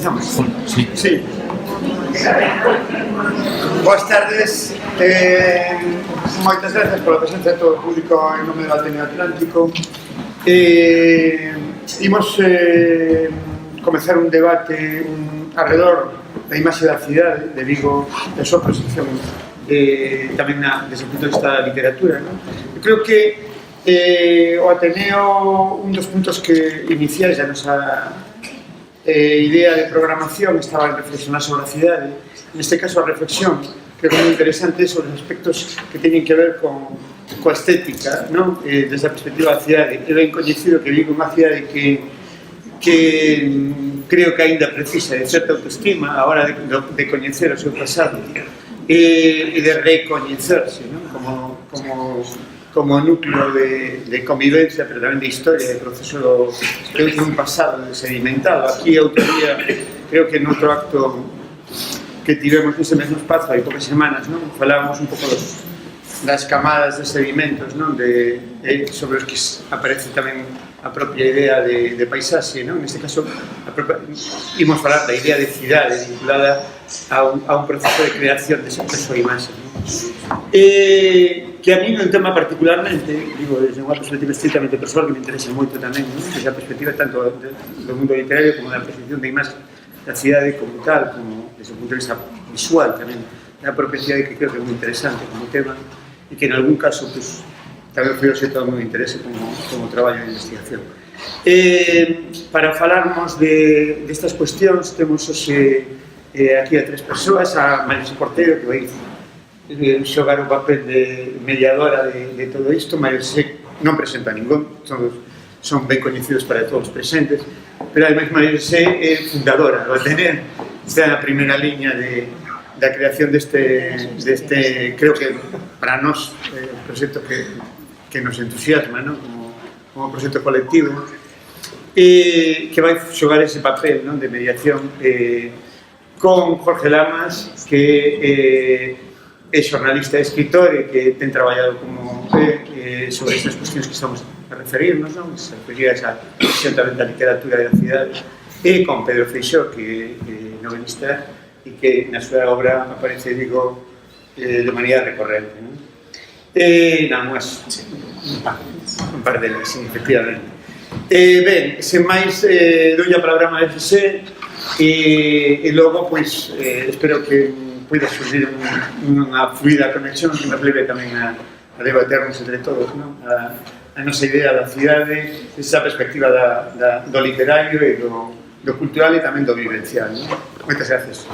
Empezamos? Sí. Sí. Boas tardes. Moitas gracias pola presencia de todo o público en nome do Ateneo Atlántico. Imos comezar un debate alrededor da imaxe da cidade de Vigo, da súa proxección tamén desde o punto de vista da literatura, non? Eu creo que o Ateneo, un dos puntos que iniciais da nosa idea de programación estaba en reflexionar sobre a cidade. Neste caso a reflexión creo que é moi interesante sobre os aspectos que teñen que ver coa estética, non? Desde a perspectiva da cidade. É ben coñecido que Vigo é unha cidade que creo que ainda precisa de certa autoestima a hora de coñecer o seu pasado e de recoñecerse, non? Como núcleo de convivencia, pero tamén de historia, de proceso de un pasado sedimentado. Aquí, outro día, creo que noutro acto que tivemos nese mesmo espazo hai poucas semanas, non? Falábamos un pouco das camadas de sedimentos, non? Sobre os que aparece tamén a propia idea de paisaxe, non? Neste caso, imos falar da idea de cidade vinculada a un proceso de creación desa súa imaxe, non? Que a mí non tema particularmente, digo, desde unha perspectiva estrictamente persoal que me interesa moito tamén, non? Desde a perspectiva tanto do mundo literario como da percepción da imaxe da cidade como tal, como desde o punto de vista visual tamén, da propia cidade que creo que é moi interesante como tema e que en algún caso, pues, tamén foi obxecto do meu interese como traballo de investigación. Para falarmos destas cuestións, temos hoxe aquí a tres persoas, a María Portero, que vai xogar o papel de mediadora de todo isto. María non presenta a ningún, son ben coñecidos para todos os presentes, pero ademais María é fundadora do Ateneo, está na primeira liña da creación deste, creo que para nós, proxecto que nos entusiasma, non? Como proxecto colectivo, que vai xogar ese papel, non? De mediación con Jorge Lamas, que é xornalista e escritor e que ten traballado sobre estas cuestións que estamos a referirnos, non? Se refería a esa visión tamén da literatura da cidade, e con Pedro Feixóo, que é novelista e que na súa obra aparece, digo, de maneira recorrente, non? Non, un par deles, efectivamente. Ben, sen máis, doulle a palabra a María José e logo, pois, espero que poida surgir unha fluida conexión que nos leve tamén a debaternos entre todos, non? A nosa idea da cidade, esa perspectiva do literario e do cultural e tamén do vivencial, non? Moitas gracias.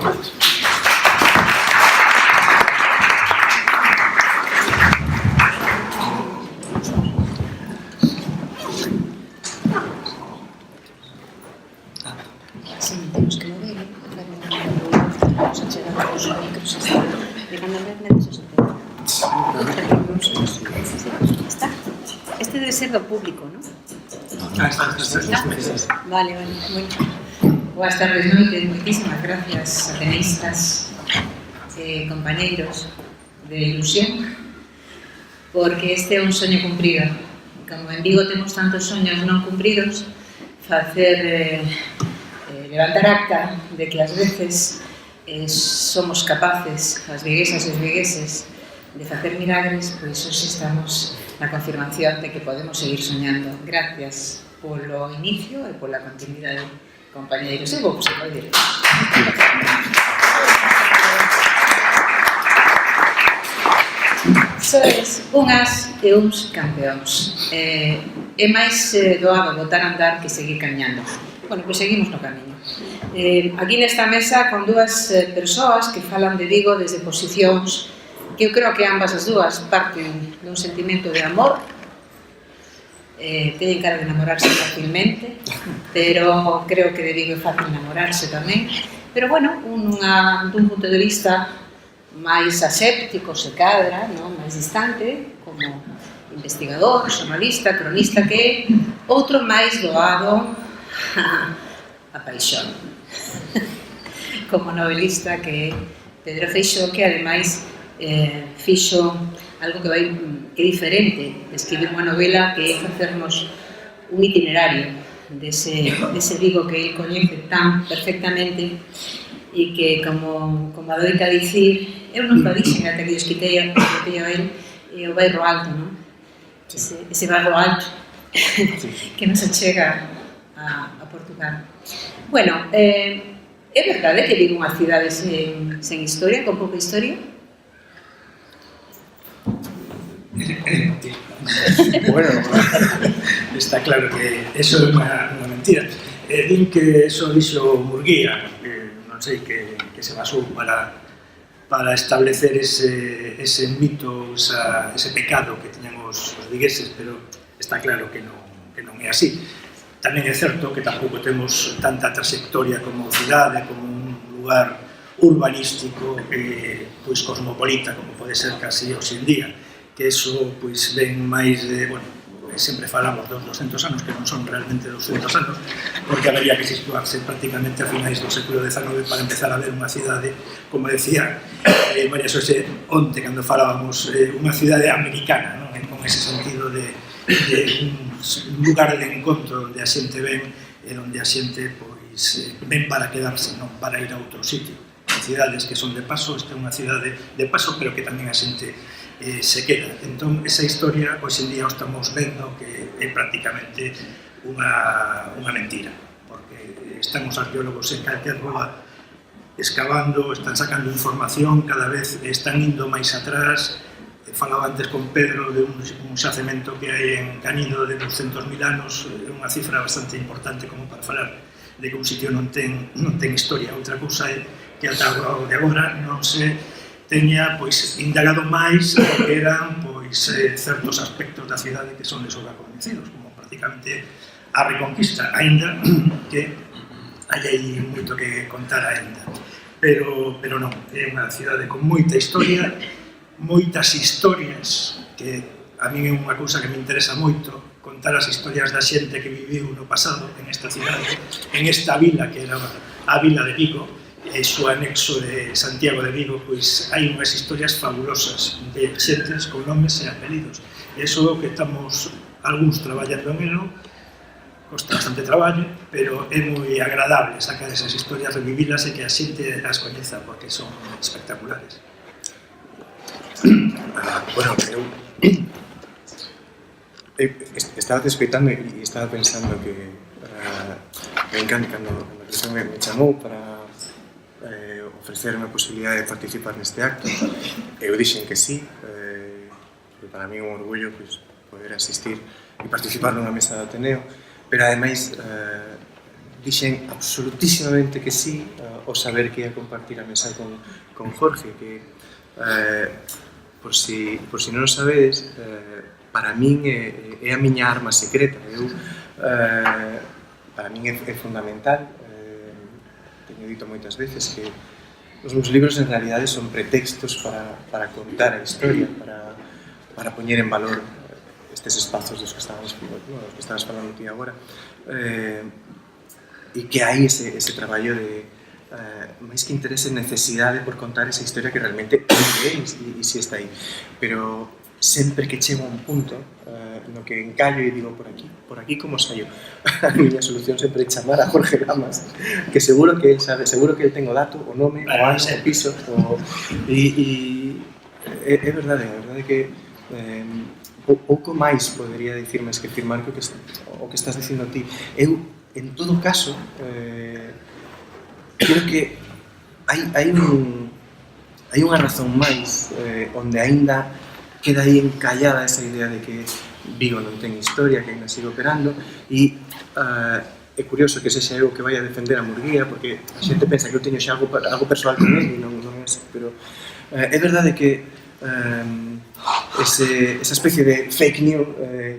Este debe ser do público, non? Está. Vale, bueno. Boas tardes, noites, moitísimas gracias, ateneístas, compañeiros de ilusión, porque este é un soño cumprido. Como en Vigo temos tantos soños non cumpridos, levantar acta de que ás veces somos capaces, as viguesas e os vigueses, de facer milagres, pois hoxe estamos na confirmación de que podemos seguir soñando. Gracias polo inicio e pola continuidade, compañeiros. E vou proseguir directo. Sois unhas e uns campeóns. É máis doado botar a andar que seguir camiñando. Bueno, pois seguimos no camiño. Aquí nesta mesa con dúas persoas que falan de Vigo desde posicións que eu creo que ambas as dúas parten dun sentimento de amor, teñen cara de enamorarse facilmente, pero creo que de Vigo é fácil enamorarse tamén, pero bueno, dun punto de vista máis aséptico se cadra, non? Máis distante, como investigador, xornalista, cronista, que é outro máis doado a paixón, como novelista, que é Pedro Feixóo, que ademais fixo algo que é diferente de escribir unha novela, que é facernos un itinerario dese Vigo que ele coñece tan perfectamente e que, como adoita dicir, eu non o dixen até que eu esquitei a ele, o Bairro Alto, non? Ese Bairro Alto que nos achega a Portugal. Bueno, é verdade que Vigo é unha cidade sen historia, con pouca historia? Bueno, está claro que eso é unha mentira. Din que eso dixo Murguía, que non sei que se basou para establecer ese mito, ese pecado que tiñan os vigueses, pero está claro que non é así. Tamén é certo que tampouco temos tanta trayectoria como cidade, como un lugar urbanístico pois cosmopolita, como pode ser casi hoxe en día, que eso pois ven máis de, bueno, sempre falamos dos 200 anos, que non son realmente 200 anos, porque habería que situarse prácticamente a finais do século XIX para empezar a ver unha cidade, como decía María Xosé onte, cando falábamos, unha cidade americana, non? Con ese sentido de un lugar de encontro onde a xente ven e onde a xente pois ven para quedarse, non para ir a outro sitio. Cidades que son de paso, esta é unha cidade de paso, pero que tamén a xente se queda. Entón, esa historia, hoxe en día, o estamos vendo que é prácticamente unha mentira, porque están os arqueólogos en calquer rúa excavando, están sacando información, cada vez están indo máis atrás. Falaba antes con Pedro de un xacemento que hai en Canido de 200.000 anos, é unha cifra bastante importante como para falar de que un sitio non ten historia. Outra cousa é que ata de agora non se teña pois indagado máis o que eran pois certos aspectos da cidade que son de sobra coñecidos, como prácticamente a Reconquista, aínda que hai aí moito que contar aínda. Pero non, é unha cidade con moita historia, moitas historias, que a mí é unha cousa que me interesa moito, contar as historias da xente que viviu no pasado en esta cidade, en esta vila que era a vila de Vigo, e o anexo de Santiago de Vigo, pois hai unhas historias fabulosas de xentes con nomes e apelidos. E iso é o que estamos algúns traballando en elo, costa bastante traballo, pero é moi agradable sacar esas historias, revivirlas e que a xente as coñeza, porque son espectaculares. Bueno, eu estaba te escoitando e estaba pensando que me encanta cando me chamou para ofrecerme a posibilidade de participar neste acto. Eu dixen que sí, porque para mí é un orgullo poder asistir e participar nunha mesa de Ateneo, pero ademais dixen absolutísimamente que sí ao saber que ia compartir a mesa con Jorge, que por si non o sabedes, para min é a miña arma secreta. Para min é fundamental, teño dito moitas veces que os meus libros en realidade son pretextos para contar a historia, para poñer en valor estes espazos dos que estabas falando ti agora, e que hai ese traballo de máis que interese, necesidade por contar esa historia que realmente é e si está aí, pero sempre que chego a un punto no que encallo e digo por aquí como saio, a miña solución sempre é chamar a Jorge Lamas, que seguro que el sabe, seguro que el ten o dato, o nome, o ano, o piso, e é verdade que pouco máis podería dicir máis que afirmar que o que estás dicindo ti. Eu, en todo caso, creo que hai unha razón máis onde aínda queda aí encallada esa idea de que Vigo non ten historia, que ainda sigue operando, e é curioso que sexa eu que vai a defender a Murguía, porque a xente pensa que eu teño xa algo persoal con ele, e non é así, pero é verdade que esa especie de fake news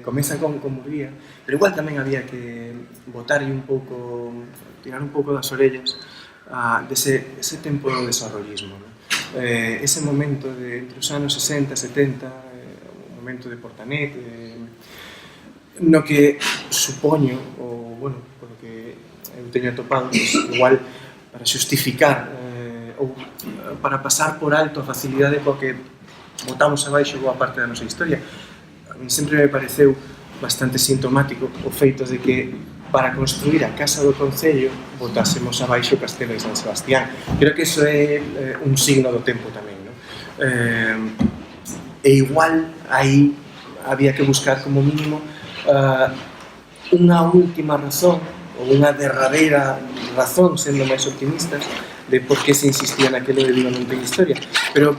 comeza con Murguía, pero igual tamén había que botarlle un pouco, tirar un pouco das orellas dese tempo do desarrollismo, ¿no? Ese momento de entre os anos 60 e 70, o momento de Portanet, no que supoño, ou, bueno, polo que eu teño atopado, pues, igual para xustificar ou para pasar por alto a facilidade coa que botamos abaixo boa parte da nosa historia. A mí sempre me pareceu bastante sintomático o feito de que para construir a Casa do Concello botásemos abaixo o Castelo de San Sebastián. Creo que iso é un signo do tempo tamén, non? E igual aí había que buscar como mínimo unha última razón ou unha derradeira razón, sendo máis optimistas, de por que se insistía naquilo de Vigo non ten historia. Pero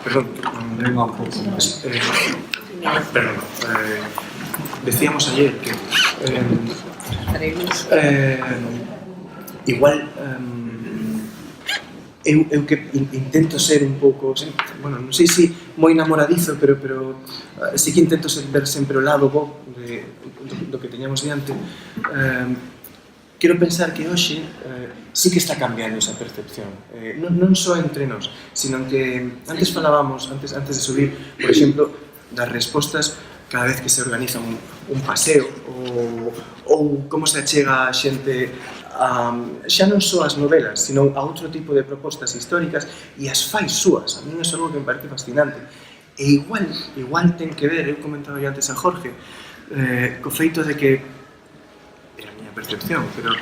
perdón, vengo un pouco. Perdón. Decíamos ayer que igual eu que intento ser un pouco, bueno, non sei se moi namoradizo, pero sí que intento ver sempre o lado bo do que teñamos diante. Quero pensar que hoxe sí que está cambiando esa percepción, non só entre nós, sino que antes falábamos, antes de subir, por exemplo, das respostas cada vez que se organiza un paseo ou como se achega a xente xa non só as novelas, sino a outro tipo de propostas históricas e as fai súas. A mí é algo que me parece fascinante. E igual ten que ver, eu comentaba yo antes a Jorge, co feito de que era a miña percepción, pero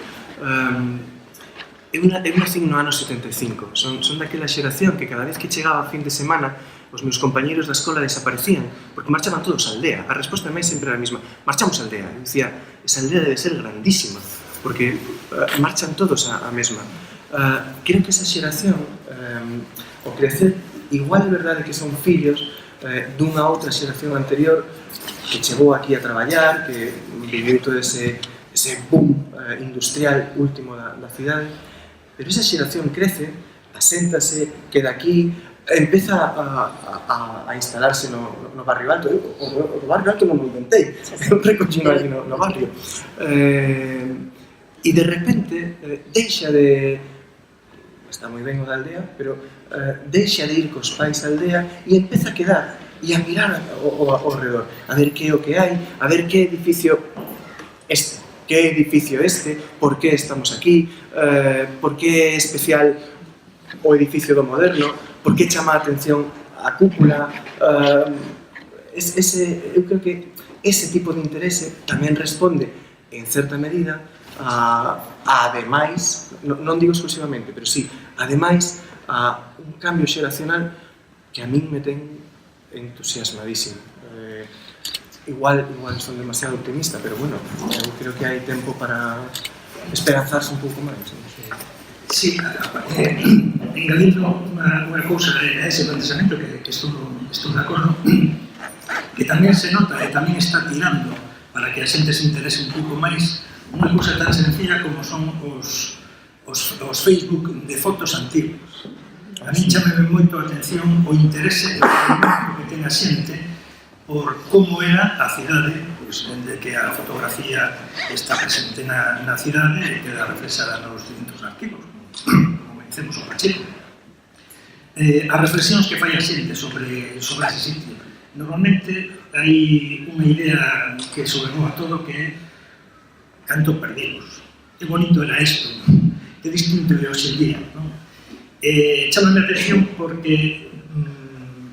eu nacín no ano 75, son daquela xeración que cada vez que chegaba a fin de semana os meus compañeiros da escola desaparecían porque marchaban todos á aldea. A resposta máis sempre era a mesma: marchamos á aldea. Eu dicía, esa aldea debe ser grandísima porque marchan todos á mesma. Creo que esa xeración, o crecer, igual é verdade que son fillos dunha outra xeración anterior que chegou aquí a traballar, que viviu todo ese boom industrial último da cidade, pero esa xeración crece, aséntase, queda aquí, empeza a instalarse no barrio alto. O barrio alto non o inventei, eu recollino ali no barrio. E de repente deixa de... está moi ben o da aldea, pero deixa de ir cos pais á aldea e empeza a quedar e a mirar ao redor, a ver que é o que hai, a ver que edificio este, por que estamos aquí, por que é especial o edificio do moderno, por que chama a atención a cúpula. Eu creo que ese tipo de interese tamén responde, en certa medida, ademais, non digo exclusivamente, pero sí, ademais, a un cambio xeracional que a min me ten entusiasmadísimo. Igual son demasiado optimista, pero bueno, eu creo que hai tempo para esperanzarse un pouco máis. Sí, engadindo unha cousa a ese pensamento que estou de acordo, que tamén se nota e tamén está tirando para que a xente se interese un pouco máis unha cousa tan sencilla como son os Facebook de fotos antigos. A mí chameme moito a atención o interese que ten a xente por como era a cidade, pois, dende que a fotografía está presente na cidade e queda reflexada nos distintos arquivos, como dicemos o Pacheco. As reflexións que fai a xente sobre ese sitio. Normalmente hai unha idea que sobrevoa todo que é canto perdimos. Que bonito era isto, que distinto de hoxe en día. Chámame a atención porque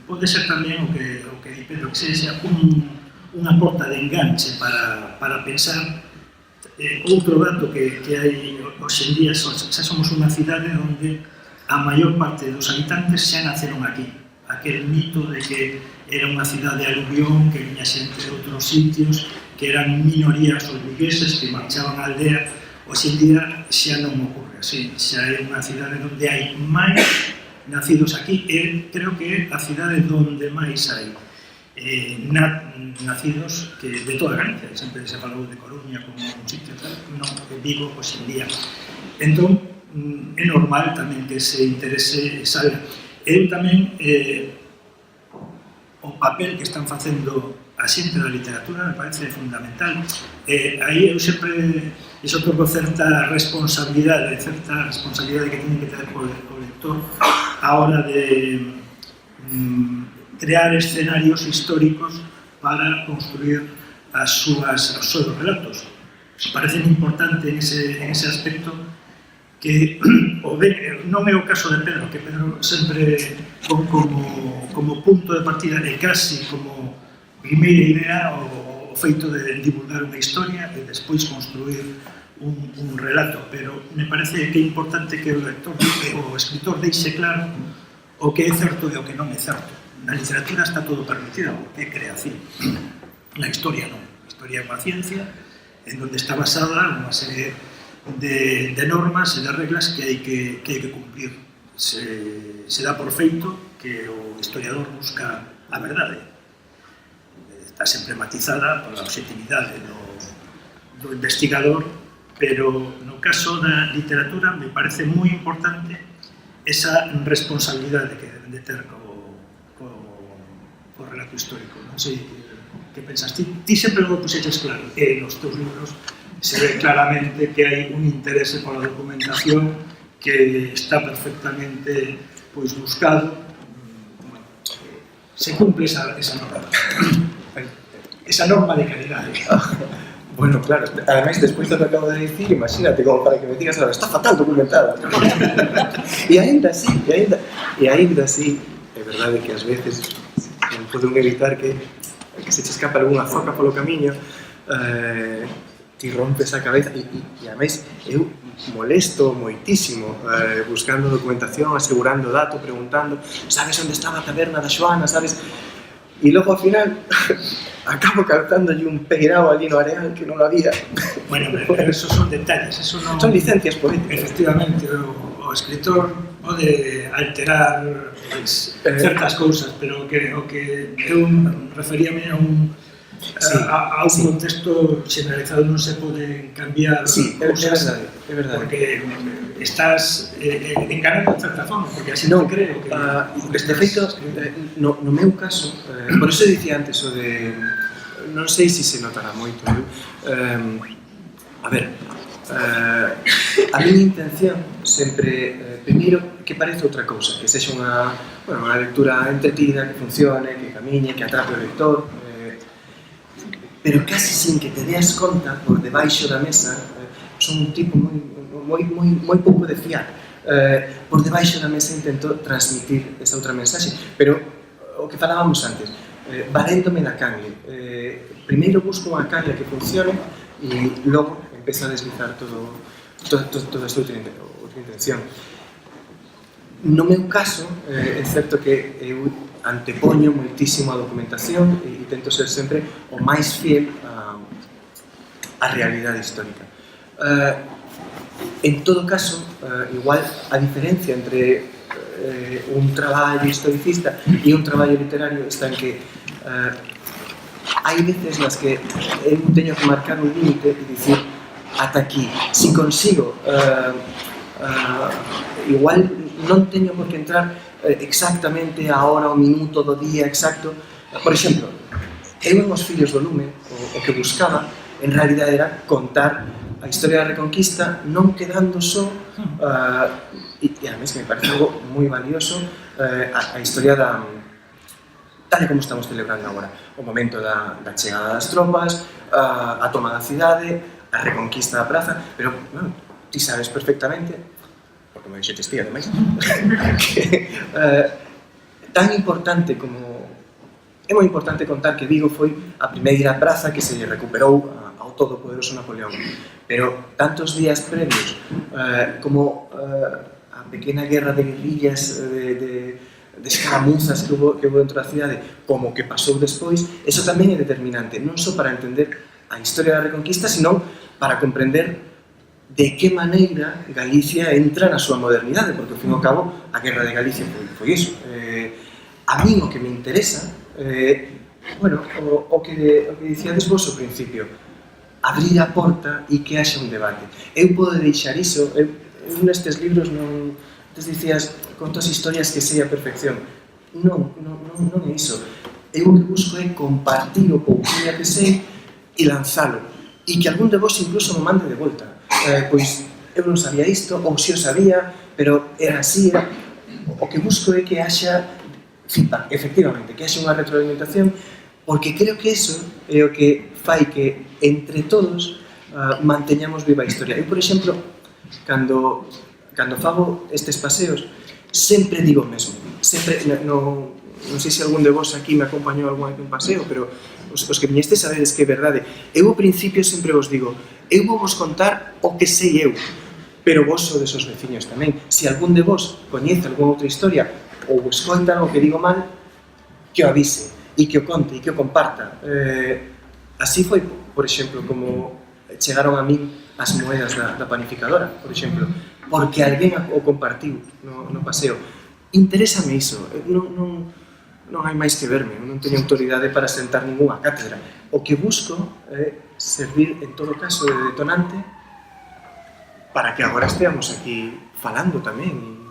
pode ser tamén o que di Pedro, que sexa unha porta de enganche para pensar. Outro dato que hai hoxe en día, xa somos unha cidade onde a maior parte dos habitantes xa naceron aquí. Aquel mito de que era unha cidade aluvión, que viña xente de outros sitios, que eran minorías os vigueses que marchaban á aldea, hoxe en día xa non ocorre así. Xa é unha cidade onde hai máis nacidos aquí e creo que é a cidade onde máis hai nacidos que de toda Galicia. Sempre se falou de Coruña como un sitio tal, non, Vigo hoxe en día. Entón, é normal tamén que ese interese salga. Eu tamén, o papel que están facendo a xente da literatura me parece fundamental. Aí eu sempre otorgo certa responsabilidade que teñen que ter o lector a hora de crear escenarios históricos para construir os seus relatos. Parece importante en ese aspecto que non é o caso de Pedro, que Pedro sempre como punto de partida e casi como primeira idea o feito de divulgar unha historia e despois construir un relato, pero me parece que é importante que o lector, o escritor deixe claro o que é certo e o que non é certo. Na literatura está todo permitido, porque é creación. Na historia non. A historia é unha ciencia en donde está basada unha serie de normas e de reglas que hai que cumplir. Se dá por feito que o historiador busca a verdade. Está sempre matizada pola objetividade do investigador, pero no caso da literatura me parece moi importante esa responsabilidade que deben de ter co relato histórico. Non sei que pensas ti. Ti sempre lo puxeches claro, e nos teus libros se ve claramente que hai un interese pola documentación que está perfectamente buscado. Se cumple esa norma de calidade. Bueno, claro, ademais, despois do que acabo de dicir, imagínate, como para que me digas ahora, está fatal documentada. E ainda así, é verdade que ás veces non poden evitar que se te escapa algunha foca polo camiño, ti rompes a cabeza, e ademais eu molesto moitísimo buscando documentación, asegurando dato, preguntando, sabes onde estaba a taberna da Xoana, sabes? E logo ao final acabo calzándolle un peirao ali no areal que non había. Bueno, pero esos son detalles, eso non... Son licencias políticas. Efectivamente, o escritor pode alterar certas cousas, pero o que eu referíame a un contexto generalizado, non se pode cambiar cousas. É verdade. Porque estás enganando en certa forma, porque así non creo que... De feito, no meu caso, por iso dicía antes o de... Non sei se se notará moito, a ver, a miña intención sempre, primeiro, que parece outra cousa, que sexa unha lectura entretida, que funcione, que camiñe, que atrape o lector, pero casi sin que te deas conta, por debaixo da mesa, son un tipo moi pouco de fiar. Por debaixo da mesa intento transmitir esa outra mensaxe, pero o que falábamos antes, valéndome da canle. Primeiro busco unha canle que funcione e logo empezo a deslizar toda esta outra intención. No meu caso, é certo que eu antepoño moitísimo a documentación e tento ser sempre o máis fiel á realidade histórica. En todo caso, igual a diferencia entre un traballo historicista e un traballo literario está en que hai veces nas que eu teño que marcar un límite e dicir ata aquí. Si consigo, igual non teño por que entrar exactamente a hora, o minuto do día exacto. Por exemplo, eu en Os fillos do lume, o que buscaba en realidade era contar a historia da Reconquista non quedando só e además me parece algo moi valioso a historia da tal e como estamos celebrando agora, o momento da chegada das tropas, a toma da cidade, a reconquista da praza, pero ti sabes perfectamente, porque me dixetes ti ademais, que tan importante como é moi importante contar que Vigo foi a primeira praza que se lle recuperou ao todopoderoso Napoleón, pero tantos días previos como a pequena guerra de guerrillas de escaramuzas que hubo dentro da cidade, como que pasou despois, eso tamén é determinante, non só para entender a historia da Reconquista, sino para comprender de que maneira Galicia entra na súa modernidade, porque ao fin e ao cabo a guerra de Galicia foi iso. A mí o que me interesa, o que dicíades vos ao principio, abrir a porta e que haxa un debate. Eu podo deixar iso, eu nestes libros non... Antes dicías, contas historias que sei a perfección. Non é iso. Eu o que busco é compartir o pouquinho que sei e lanzalo. E que algún de vos incluso me mande de volta. Pois eu non sabía isto, ou se o sabía, pero era así. O que busco é que haxa feedback, efectivamente, que haxa unha retroalimentación, porque creo que iso é o que fai que entre todos manteñamos viva a historia. Eu, por exemplo, cando fago estes paseos, sempre digo o mesmo. Sempre, non sei se algún de vos aquí me acompañou algún paseo, pero os que viñestes sabedes que é verdade. Eu ao principio sempre vos digo, eu vou vos contar o que sei eu, pero vos sodes os veciños tamén. Se algún de vos coñece algunha outra historia ou vos contan o que digo mal, que o avise e que o conte e que o comparta. Así foi, por exemplo, como chegaron a min as moedas da panificadora, por exemplo, porque alguén o compartiu no paseo. Interésame iso, non hai máis que verme, non teño autoridade para sentar ninguna cátedra. O que busco é servir, en todo caso, de detonante para que agora esteamos aquí falando tamén.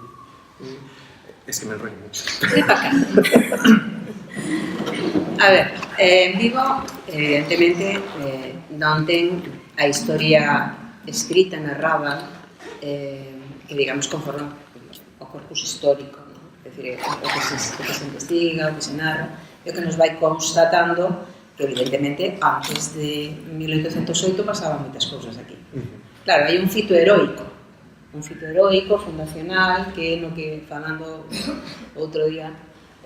Es que me enrollo mucho. A ver, en Vigo, evidentemente, non ten a historia escrita, narrada, que digamos conforme o corpus histórico, ¿no? É dicir, o que se investiga, o que se narra, e o que nos vai constatando que evidentemente antes de 1808 pasaban moitas cousas aquí. Claro, hai un fito heroico fundacional, que no que falando outro día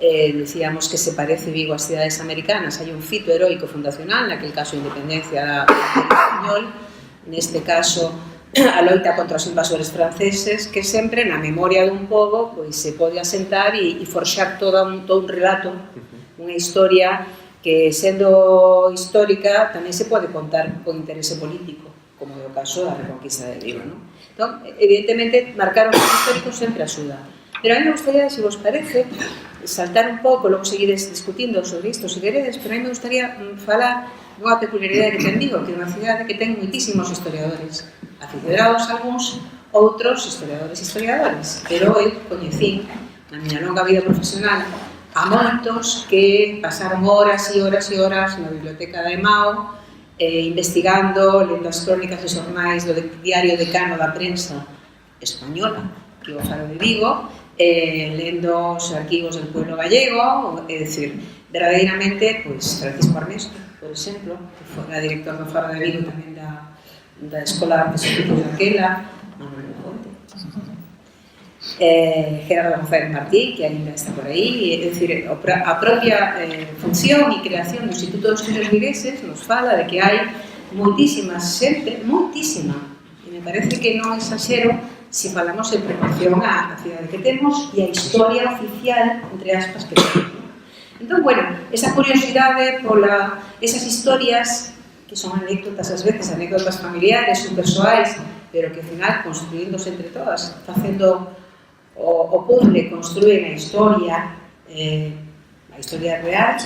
decíamos que se parece Vigo ás cidades americanas. Hai un fito heroico fundacional, naquel caso a independencia do español, neste caso a loita contra os invasores franceses, que sempre na memoria dun pobo pois se pode asentar e forxar todo un relato, unha historia que, sendo histórica, tamén se pode contar con interese político, como é o caso da reconquista de Vigo, ¿no? Entón, evidentemente, marcar os históricos sempre axuda. Pero a mí me gustaría, se vos parece, saltar un pouco, logo seguides discutindo sobre isto, se queredes, pero a mí me gustaría falar dunha peculiaridade que ten Vigo, que é unha cidade que ten moitísimos historiadores, aficionados algúns, outros historiadores, pero eu coñecín na miña longa vida profesional a moitos que pasaron horas e horas e horas na biblioteca de Mao, investigando, lendo as crónicas e xornais do diario decano da prensa española, que é o Faro de Vigo, lendo os arquivos del pueblo gallego, é dicir, verdadeiramente, pois, Francisco Armesto, por exemplo, que fora director do Faro de Vigo tamén da Escola de Artes Oficios daquela, Manuel Fonte, Gerardo González Martí, que ainda está por aí, é dicir, a propia función e creación do Instituto dos Estudios Vigueses nos fala de que hai moitísima xente, moitísima, e me parece que non exagero se falamos en proporción á cidade que temos e a historia oficial, entre aspas, que temos. Entón, bueno, esa curiosidade pola esas historias que son anécdotas ás veces, anécdotas familiares ou persoais, pero que ao final construíndose entre todas, facendo o puzzle, construen a historia real.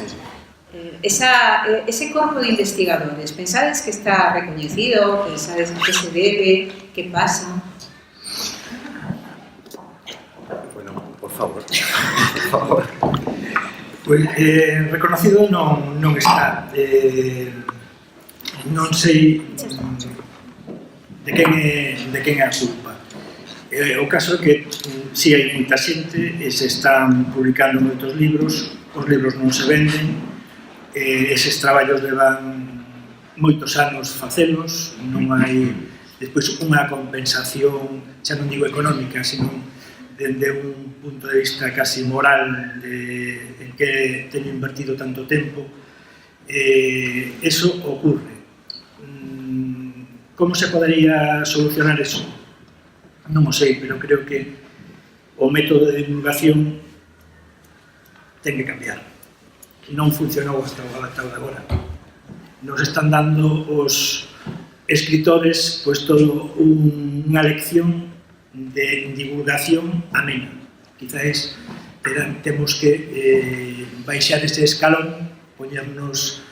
Ese corpo de investigadores, pensades que está recoñecido, pensades a que se debe, que pasa? Bueno, por favor. Pois, reconocido non está. Non sei de quen é a culpa. O caso é que si hai moita xente e se están publicando moitos libros, os libros non se venden, eses traballos levan moitos anos facelos, non hai despois unha compensación, xa non digo económica, sino dende un punto de vista casi moral en que teño invertido tanto tempo. Eso ocurre. Como se podería solucionar eso? Non o sei, pero creo que o método de divulgación ten que cambiar. Non funcionou hasta agora. Nos están dando os escritores pois todo unha lección de divulgación amena. Quizás temos que baixar ese escalón, poñernos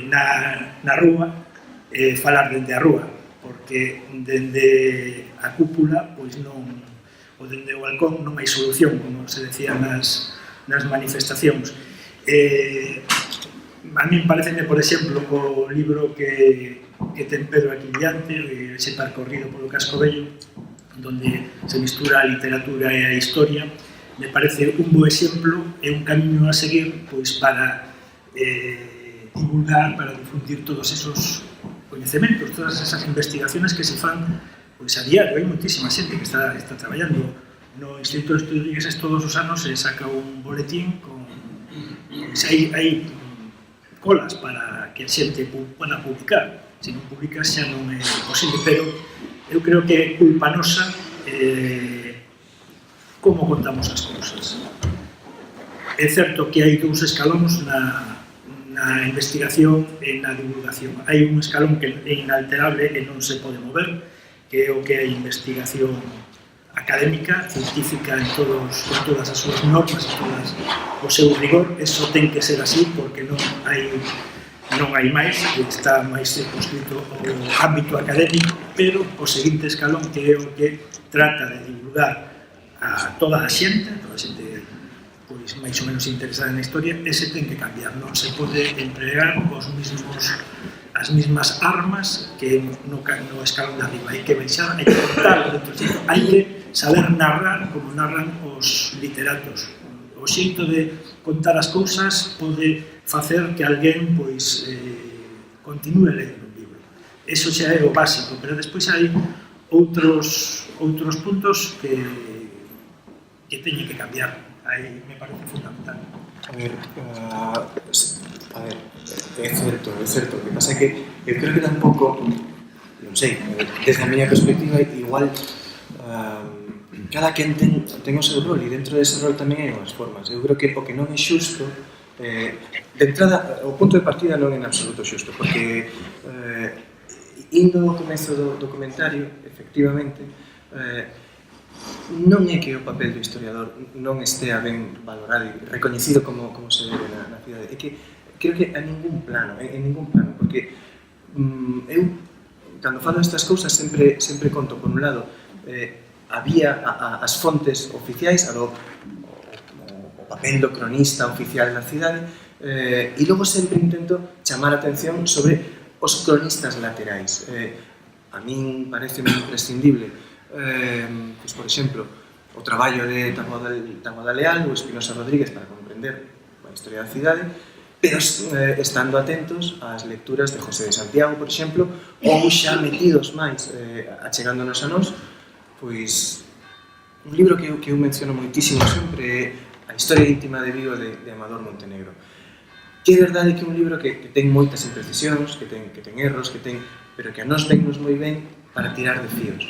na rúa, falar dende a rúa, porque dende a cúpula, pois non, ou dende o balcón non hai solución, como se decía nas manifestacións. A mí pareceme, por exemplo, o libro que ten Pedro aquí diante, ese percorrido polo Casco Vello, donde se mistura a literatura e a historia, me parece un bo exemplo e un camiño a seguir pois para divulgar, para difundir todos esos coñecementos, todas esas investigaciones que se fan pois a diario. Hai moitísima xente que está traballando no Instituto de Estudios Vigueses. Todos os anos se saca un boletín con... hai colas para que a xente poda publicar. Se non publicas xa non é posible, pero eu creo que é culpa nosa como contamos as cousas. É certo que hai dous escalóns na investigación e na divulgación. Hai un escalón que é inalterable e non se pode mover, que é o que é a investigación académica, científica en todas as súas normas e todas o seu rigor. Eso ten que ser así porque non hai máis, está máis circunscrito o ámbito académico, pero o seguinte escalón, que é o que trata de divulgar a toda a xente pois máis ou menos interesada na historia, ese ten que cambiar, non se pode empregar as mesmas armas que no escalón de arriba. Hai que baixar, hai que contar dentro do xeito, hai que saber narrar como narran os literatos. O xeito de contar as cousas pode facer que alguén pois continúe lendo un libro. Eso xa é o básico, pero despois hai outros puntos que teñen que cambiar. Aí me parece fundamental. A ver, é certo. O que pasa é que eu creo que tampouco, non sei, desde a miña perspectiva, igual cada quen ten o seu rol e dentro dese rol tamén hai unhas formas. Eu creo que o que non é xusto, de entrada, o punto de partida non é en absoluto xusto, porque indo ao comezo do comentario, efectivamente, non é que o papel do historiador non estea ben valorado e recoñecido como se debe na cidade. É que creo que en ningún plano, porque eu, cando falo estas cousas, sempre conto, por un lado, había as fontes oficiais, o papel do cronista oficial na cidade, e logo sempre intento chamar a atención sobre os cronistas laterais. A min parece imprescindible, pues, por exemplo, o traballo de Taboada Leal ou Espinosa Rodríguez para comprender a historia da cidade, pero estando atentos ás lecturas de José de Santiago, por exemplo, ou xa metidos máis, achegándonos a nós, pois un libro que eu menciono moitísimo sempre é A historia íntima de Vigo de Amador Montenegro. Que é verdade que é un libro que ten moitas imprecisións, que ten erros, pero que a nós vennos moi ben para tirar de fíos.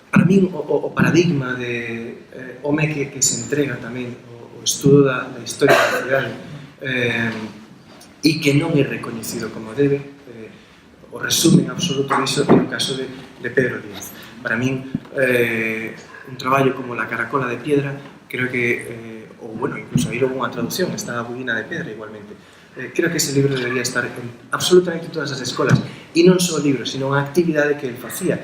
Para min, o paradigma de home que se entrega tamén o estudo da historia da cidade e que non é recoñecido como debe, o resumen absoluto disso é o caso de Pedro Díaz. Para min, un traballo como La caracola de piedra, creo que, ou bueno, incluso aí logo unha traducción, está a Budina de pedra igualmente. Creo que ese libro debería estar en absolutamente todas as escolas, e non só o libro, sino a actividade que ele facía.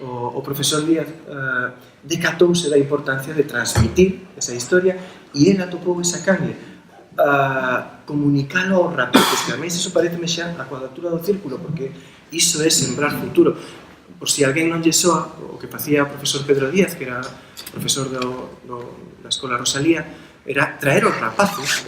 O profesor Díaz decatouse da importancia de transmitir esa historia e ele atopou esa canle a comunicalo aos rapaces, que a mí iso pareceme xa a cuadratura do círculo, porque iso é sembrar futuro. Por si alguén non lle soa o que facía o profesor Pedro Díaz, que era profesor da Escola Rosalía, era traer os rapaces,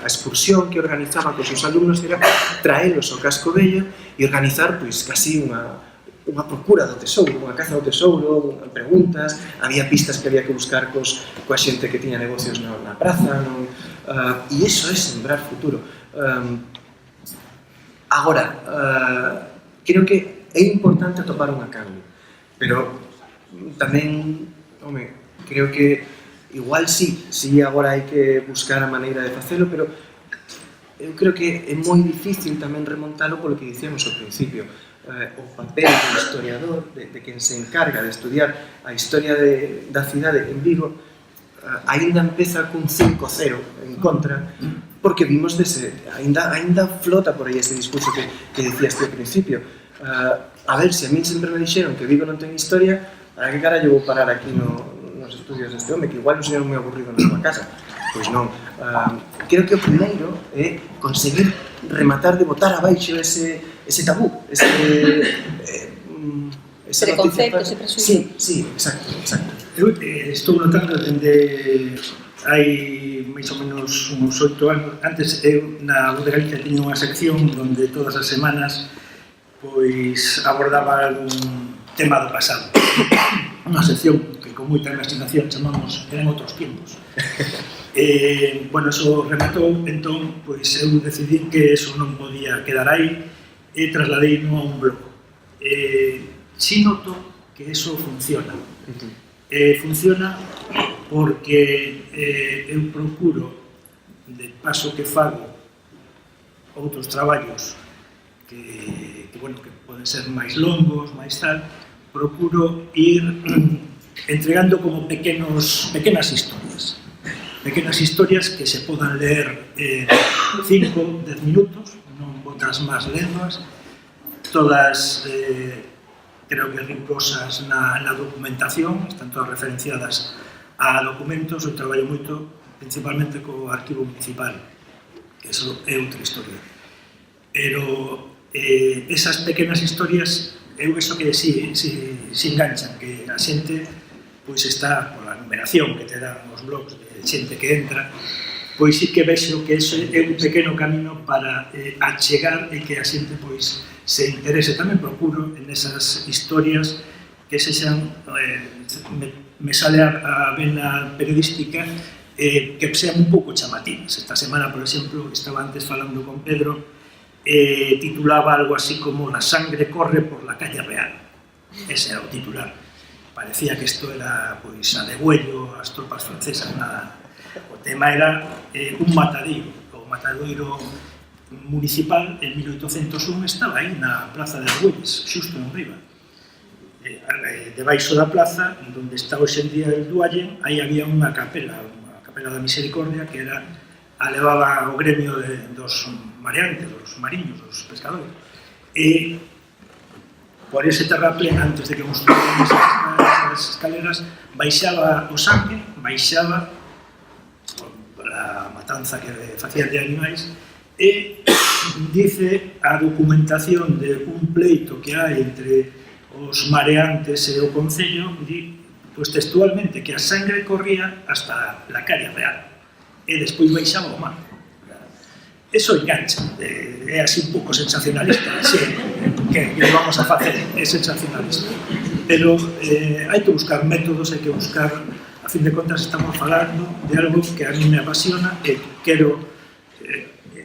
a excursión que organizaba cos seus alumnos era traelos ao casco vello e organizar pois casi unha procura do tesouro, unha caza do tesouro, preguntas, había pistas que había que buscar coa xente que tiña negocios na praza, e iso é sembrar futuro. Agora, creo que é importante atopar unha canle, pero tamén, creo que igual sí, agora hai que buscar a maneira de facelo, pero eu creo que é moi difícil tamén remontalo polo que dicíamos ao principio. O papel do historiador, de quen se encarga de estudiar a historia da cidade en Vigo, aínda empeza cun 5-0 en contra, porque vimos aínda flota por aí ese discurso que dicías ao principio. A ver, se a mí sempre me dixeron que Vigo non ten historia, para que carallo vou parar aquí nos estudios deste home, que igual non sería moi aburrido na súa casa. Pois non. Creo que o primeiro é conseguir rematar de botar abaixo ese tabú, ese preconcepto, ese presuizo. Sí, exacto. Eu estou notando dende hai máis ou menos uns 8 anos. Antes eu na Voz de Galicia tiña unha sección onde todas as semanas pois abordaba algún tema do pasado. Unha sección que con moita imaginación chamamos Eran outros tiempos. Bueno, eso rematou, entón, pois eu decidí que eso non podía quedar aí e trasladei a un blog. Si noto que eso funciona. Funciona porque eu procuro, de paso que fago outros traballos que poden ser máis longos, máis tal, procuro ir entregando como pequenas historias. Pequenas historias que se podan ler 5, 10 minutos, non outras máis lenguas, todas creo que rigurosas na documentación, están todas referenciadas a documentos. Eu traballo moito principalmente co arquivo municipal, que eso é outra historia. Pero esas pequenas historias, eu vexo que si enganchan, que a xente pois está pola numeración que te dan os blogs de xente que entra, pois sí que vexo que eso é un pequeno camino para achegar e que a xente pois se interese. Tamén procuro en esas historias que sexan, me sale a vena periodística, que sean un pouco chamativas. Esta semana, por exemplo, estaba antes falando con Pedro, titulaba algo así como "La sangre corre por la calle real". Ese era o titular. Parecía que isto era pois a degüello ás tropas francesas. O tema era un matadeiro. O matadeiro municipal en 1801 estaba aí na Plaza de Argüelles, xusto en riba. Debaixo da plaza, onde está hoxe en día el Duallen, aí había unha capela da Misericordia, que era a levaba o gremio dos mareantes, dos mariños, dos pescadores. E por ese terraplén, antes de que construían esas escaleras, baixaba o sangue, baixaba a matanza que facían de animais, e dice a documentación de un pleito que hai entre os mareantes e o Concello, di pois textualmente que a sangre corría hasta la calle real e despois baixaba o mar. Eso engancha, é así un pouco sensacionalista, sí, que vamos a facer, é sensacionalista. Pero hai que buscar métodos, hai que buscar, a fin de contas estamos falando de algo que a mí me apasiona e quero,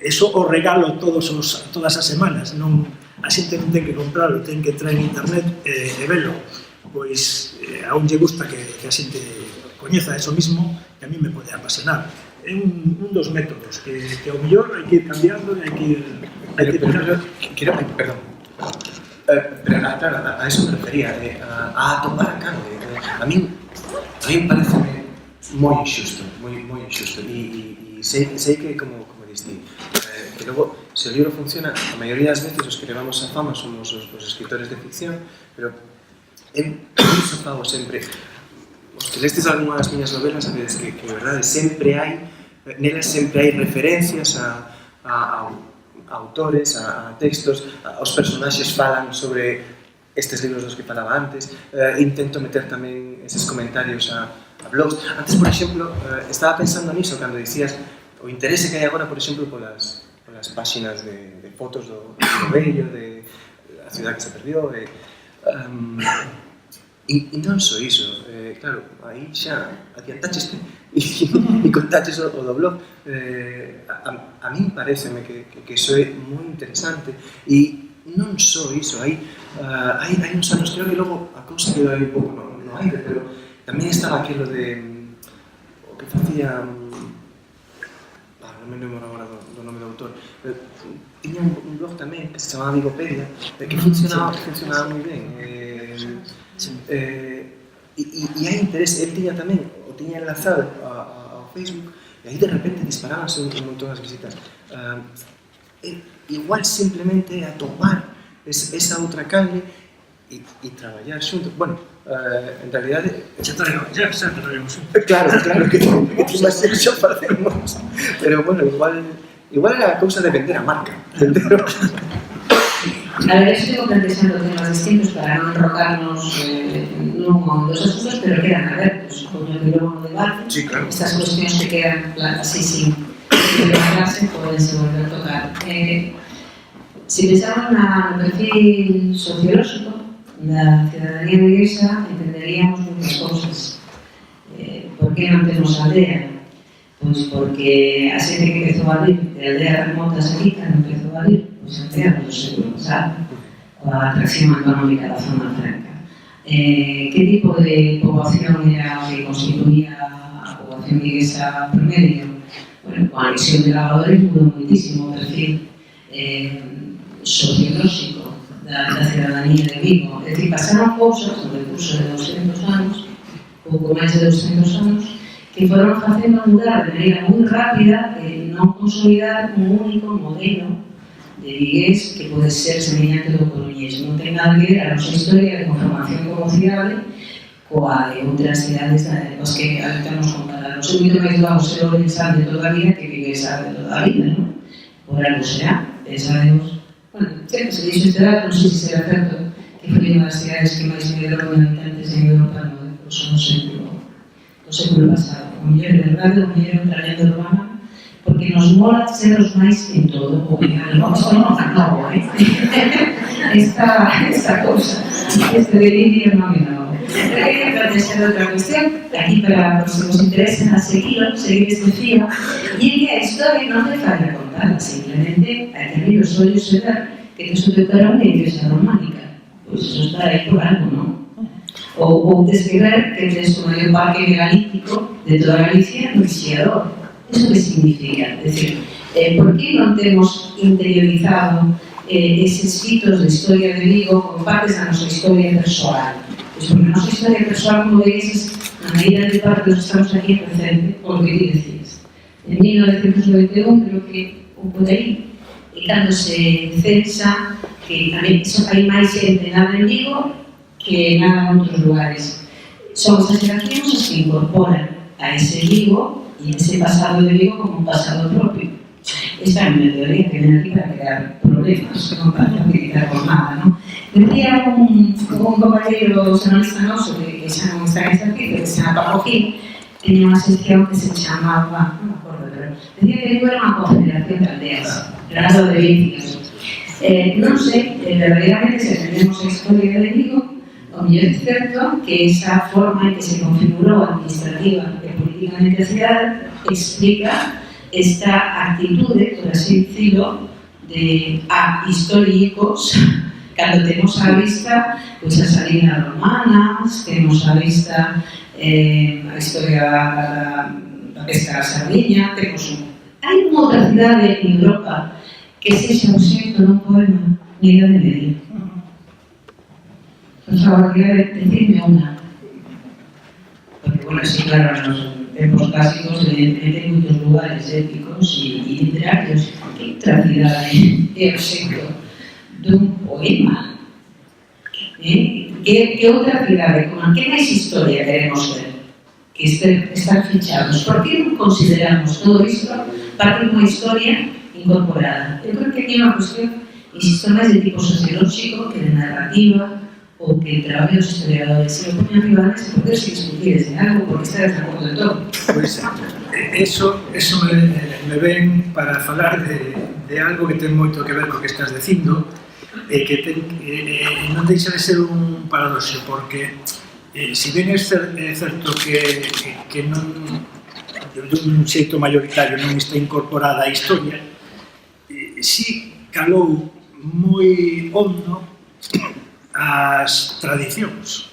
eso o regalo todas as semanas, non, a xente non ten que comprarlo, ten que entrar en internet e velo. Pois a un lle gusta que a xente coñeza eso mismo, que a mí me pode apasionar. É un dos métodos que ao mellor hai que ir cambiando e hai que ir... Perdón. Claro, a eso me refería, a atopar a carne. A mí parece moi injusto, moi injusto. E sei que, como diste, que logo, se o libro funciona, a maioría das veces os que levamos a fama somos os escritores de ficción, pero iso fago sempre. Os que lestes algunha das miñas novelas sabedes que verdade, nelas sempre hai referencias a autores, a textos, os personaxes falan sobre estes libros dos que falaba antes, intento meter tamén eses comentarios a blogs. Antes, por exemplo, estaba pensando niso cando dicías o interese que hai agora, por exemplo, polas páxinas de fotos do Bello, de a ciudad que se perdió, e non só iso, claro, aí xa adiantaxeste e contaches o do blog. A min pareceme que iso é moi interesante e non só iso, hai uns anos, creo que logo a cousa quedou aí un pouco no aire, pero tamén estaba aquilo de o que facía, non me lembro agora do nome do autor, pero tiña un blog tamén que se chamaba Amigopedia, que funcionaba moi ben. E hai interés, el tiña tamén, o tiña enlazado ao Facebook, e aí de repente disparábanse un montón as visitas. Igual simplemente atopar esa outra canle e traballar xuntos. Bueno, en realidade... Xa trabalhamos. Claro, que ti máis xa facemos. Pero, bueno, igual era a cousa de vender a marca. A ver, estou plantexando temas distintos para non enrocarnos nun con dos asuntos, pero quedan abertos, como que logo no debate. Sí, claro. Estas cuestións que quedan así sin clase podense volver a tocar. Se pensamos no perfil sociolóxico da cidadanía viguesa, entenderíamos moitas cousas. Por que non temos aldea? Pois porque a xente que empezou a vir de aldeas remotas aquí, cando empezou a vir, pois a mediados do século pasado, coa atracción económica da zona franca. Que tipo de poboación era o que constituía a poboación viguesa promedio? Bueno, coa anexión de lavadores mudou moitísimo o perfil sociolóxico da cidadanía de Vigo. É dicir, pasaron cousas no decurso de 200 anos, pouco máis de 200 anos, que foron facendo mudar de maneira moi rápida e non consolidar un único modelo de vigués que pode ser semellante do coruñés. Non ten nada que ver a nosa historia de conformación como cidade coa de outras cidades das que habitamos comparar. Non sei moito máis doado ser orensal de toda a vida que viguesa de toda a vida, non? Por algo será, pensaremos. Bueno, sempre se dixo este dato, non sei se será certo, que foi unha das cidades que máis medrou en habitantes en Europa no século pasado. O mellor é verdade, o mellor é outra lenda urbana, porque nos mola ser os máis en todo. O mellor non son novo, esta cousa, este delirio non é novo. Pero hai que proteger outra cuestión, aquí para os que nos interesen a seguir este fío, e é que a historia non te falla contar, simplemente hai que abrir os ollos e ver que te sujetará unha iglesia románica. Pois eso está aí por algo, non? Ou tes que ver que tes o maior parque megalítico de toda Galicia no Xiador. Iso que significa? É dicir, por que non temos interiorizado eses fitos de historia de Vigo como partes da nosa historia persoal? Pois porque a nosa historia persoal, como veis, na maioría de parte dos que estamos aquí presente, por lo que ti decís. En 1991, creo que un por aí, e cando se censa, que tamén hai máis xente nada en Vigo que nada en outros lugares. Son as xeracións as que incorporan a ese Vigo e ese pasado de Vigo como un pasado propio. Esta é unha teoría que ven aquí para crear problemas, non para facilitar por nada, non? Decía un compañero xornalista noso que xa non está en exercicio, que se chama Paco Gil, tenía unha sección que se chamaba, non me acordo, pero decía que Vigo era unha confederación de aldeas, grado de vínculos. Non sei, verdadeiramente, se aprendemos a historia de Vigo, o mellor é certo que esa forma en que se configurou administrativa e políticamente a cidade explica esta actitude, por así decirlo, de históricos, cando temos a vista pois, as salinas romanas, temos a vista a historia da pesca da sardiña, temos hai unha outra cidade en Europa que sexa obxecto dun poema na Idade Media. Por favor, quería decirme unha. Porque, bueno, sí, claro, nos tempos clásicos, evidentemente, en moitos lugares épicos e literarios, que outra cidade é obxecto dun poema. Que outra cidade, como que máis historia queremos ver? Que estar fichados. Por que non consideramos todo isto parte dunha historia incorporada? Eu creo que aquí é unha cuestión, insisto, máis de tipo sociolóxico que de narrativa, ou que traballo dos historiadores. Se lo poñen arriba de ese poder, se discutir de algo, porque está de acordo de todo. Pois, eso me ven para falar de algo que ten moito que ver co que estás dicindo, e que non deixa de ser un paradoxo, porque se ben é certo que non dun xeito mayoritario non está incorporada a historia, si calou moi hondo as tradicións.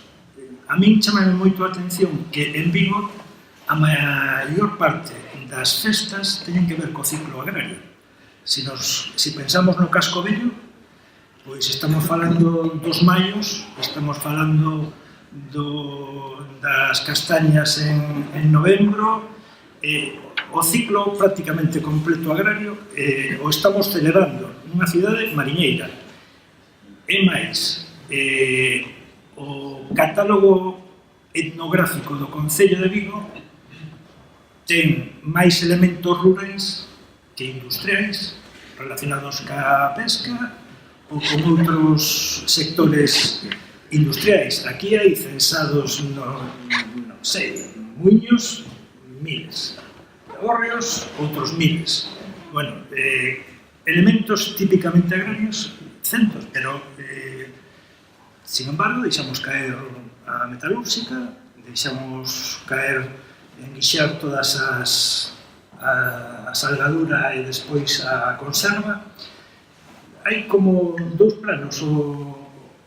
A min chamame moito a atención que en Vigo a maior parte das festas teñen que ver co ciclo agrario. Se pensamos no casco vello, pois estamos falando dos maios, estamos falando das castañas en novembro, o ciclo prácticamente completo agrario o estamos celebrando nunha cidade mariñeira. E máis, o catálogo etnográfico do Concello de Vigo ten máis elementos rurais que industriais relacionados ca pesca ou con outros sectores industriais. Aquí hai censados, non sei, muiños, miles, hórreos, outros miles. Bueno, elementos típicamente agrarios, centos, pero sin embargo, deixamos caer a metalúrxica, deixamos caer en guixar todas as a salgadura e despois a conserva, hai como dous planos.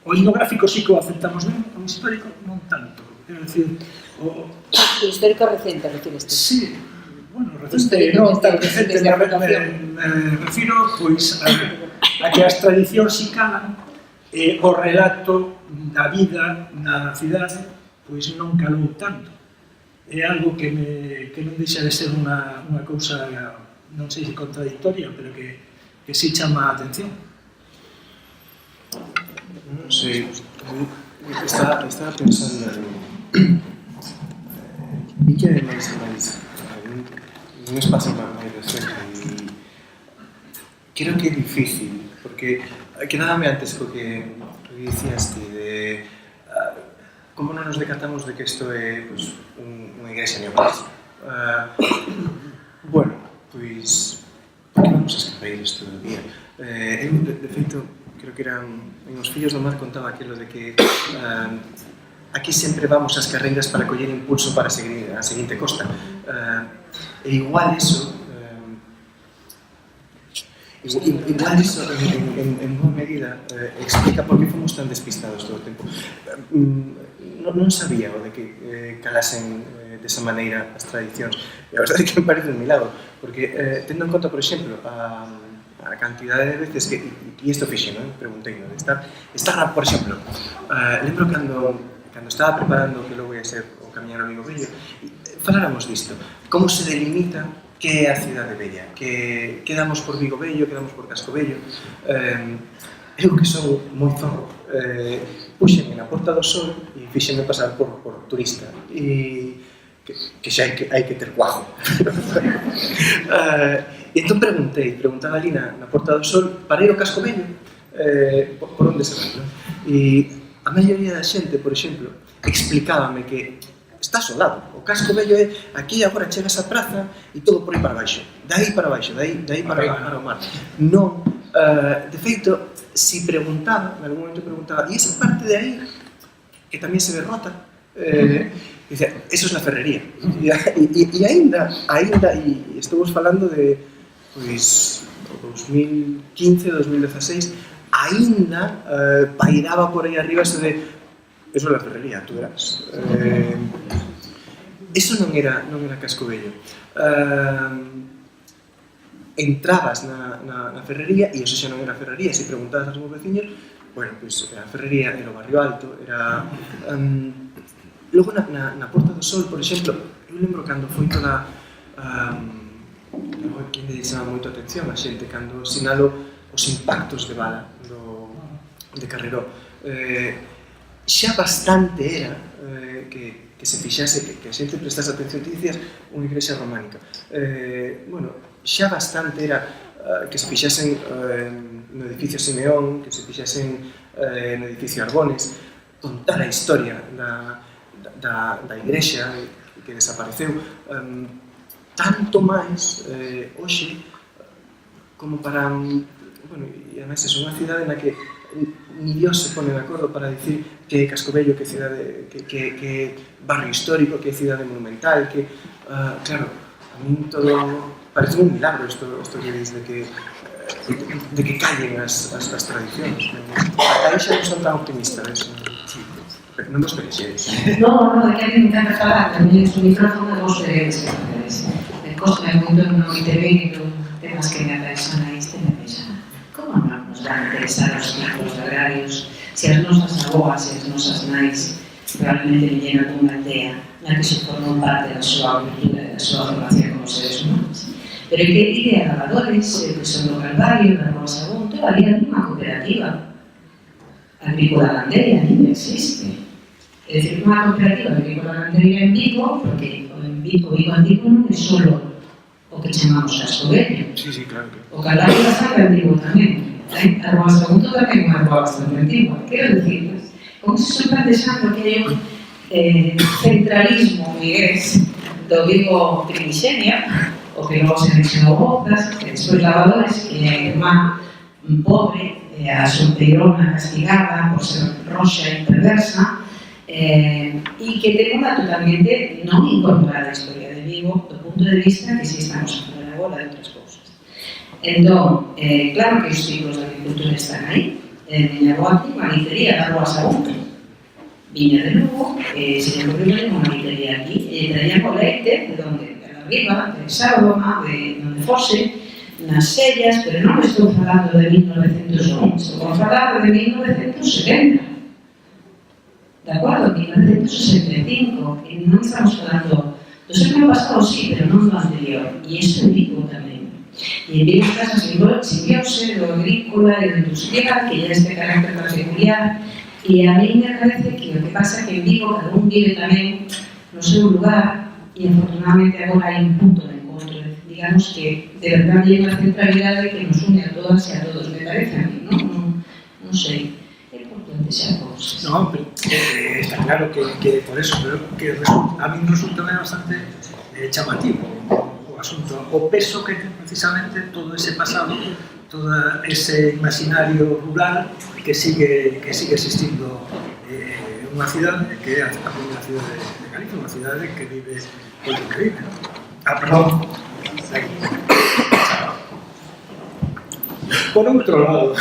O etnográfico sí que o aceptamos ben, o histórico non tanto. É dicir, o histórico recente, refireste? Sí, bueno, recente, non tan recente, me refiro pois a que as tradicións si calan e o relato da vida na cidade pois non calou tanto. É algo que non deixa de ser unha cousa, non sei se contradictoria, pero que si chama a atención. Non sei, estaba pensando en que é máis un espacio máis recente e creo que é difícil, porque quedábame antes co que dicías ti de como non nos decatamos de que isto é pues, unha igrexa neoclásica. Bueno, pois por que vamos a escribir isto do día? Eu, de feito, creo que eran os fillos do mar contaba aquilo de que aquí sempre vamos ás carreiras para coller impulso para seguir a seguinte costa. E igual iso en boa medida explica por que fomos tan despistados todo o tempo. Non sabía o de que calasen desa maneira as tradicións. E a verdade é que me parece un milagro, porque tendo en conta, por exemplo, a cantidade de veces que, e isto fixe, non? Preguntei, non? Estar, por exemplo, lembro cando estaba preparando que logo ia ser o camiñar ao Vigo Vello, faláramos disto, como se delimita que é a cidade bella, que damos por Vigo Vello, que damos por Casco Vello. Eu que son moi zorro, puxenme na Porta do Sol e fixenme pasar por turista, e que xa hai que ter cuajo. E entón preguntaba ali na Porta do Sol para ir ao Casco Vello, por onde se vai, non? E a maioría da xente, por exemplo, explicábame que está solado, o Casco Vello é aquí, agora chegas á praza e todo por aí para baixo, dai para baixo, dai para o mar. Non, de feito, si preguntaba, en algún momento preguntaba, e esa parte de aí, que tamén se ve rota, dicía, eso es la ferrería. E ainda, e estamos falando de, pois, 2015, 2016, ainda pairaba por aí arriba eso de, eso é la ferrería, tú verás. Eso non era Casco Vello. Entrabas na ferrería e eso xa non era ferrería. Se preguntabas aos meus veciños, bueno, pois a ferrería era o Barrio Alto, era... Logo na Porta do Sol, por exemplo, eu lembro cando foi toda... que me chama moito a atención a xente cando sinalo os impactos de bala de Carreró. Xa bastante era que se fixase, que a xente prestase atención. Ti dicías unha igrexa románica. Bueno, xa bastante era que se fixasen no edificio Simeón, que se fixasen no edificio Argones, contar a historia da igrexa que desapareceu, tanto máis hoxe como para, bueno, e además é unha cidade na que ni Dios se pone de acordo para dicir que é Casco Vello, que cidade, que barrio histórico, que é cidade monumental, que, claro, a min todo parece un milagro isto que diz de que callen as tradicións. Aí xa non son tan optimistas, pero non vos perexedes. No, é que a mí me encanta falar, tamén es un micrófono de vos veredes que facedes. Me cosme moito non intervir en temas que me apaixonan isto e me apaixonan. Como non nos van a interesar os ciclos agrarios se as nosas aboas e as nosas nais realmente viñeron dunha aldea na que se formou parte da súa cultura e da súa formación como seres humanos? Pero que idea grabadores, que son do Calvario, da Rua Sagún, todavía nunha cooperativa agrícola gandeira, non existe. É dicir, unha cooperativa agrícola gandeira en Vigo, porque o Vigo Antigo non é só o que chamamos Casco Vello. Sí, claro. O Calvario bastante antigo tamén. A Rua Sagún tamén é unha rua bastante antigua. Quero dicir, como se están plantexando que hai un centralismo vigués do Vigo primixenio, o que logo se mencionou Bozas, que despois Lavadores, que é a irmá pobre, a solteirona castigada por ser roxa e perversa, e que ten unha totalmente non incorporada a historia de Vigo do punto de vista que si estamos a falar agora de outras cousas. Entón, claro que os ciclos da agricultura están aí. Miña boa aquí, manicería da Rúa Saúl. Viña de Lugo, se me ocurriu que unha manicería aquí, e traían o leite de onde, de arriba, de Sáboma, de onde fose, nas sellas, pero non estou falando de 1901, estou falando de 1970. De acordo, 1965, e non estamos falando do século pasado, sí, pero non do anterior, e isto é Vigo tamén. E en Vigo está esa simbiose do agrícola e do industrial, que é este carácter particular, e a mí me parece que o que pasa é que en Vigo cada un vive tamén no seu lugar, e afortunadamente agora hai un punto de encontro, digamos que de verdade hai unha centralidade que nos une a todas e a todos, me parece a mí, non sei. No, pero está claro que por eso, pero que a mí resulta bastante chamativo o asunto, o peso que ten precisamente todo ese pasado, todo ese imaginario rural que sigue existindo en unha cidade que é a primeira cidade de Galicia, unha cidade que vive o que vive. Perdón. Por outro lado,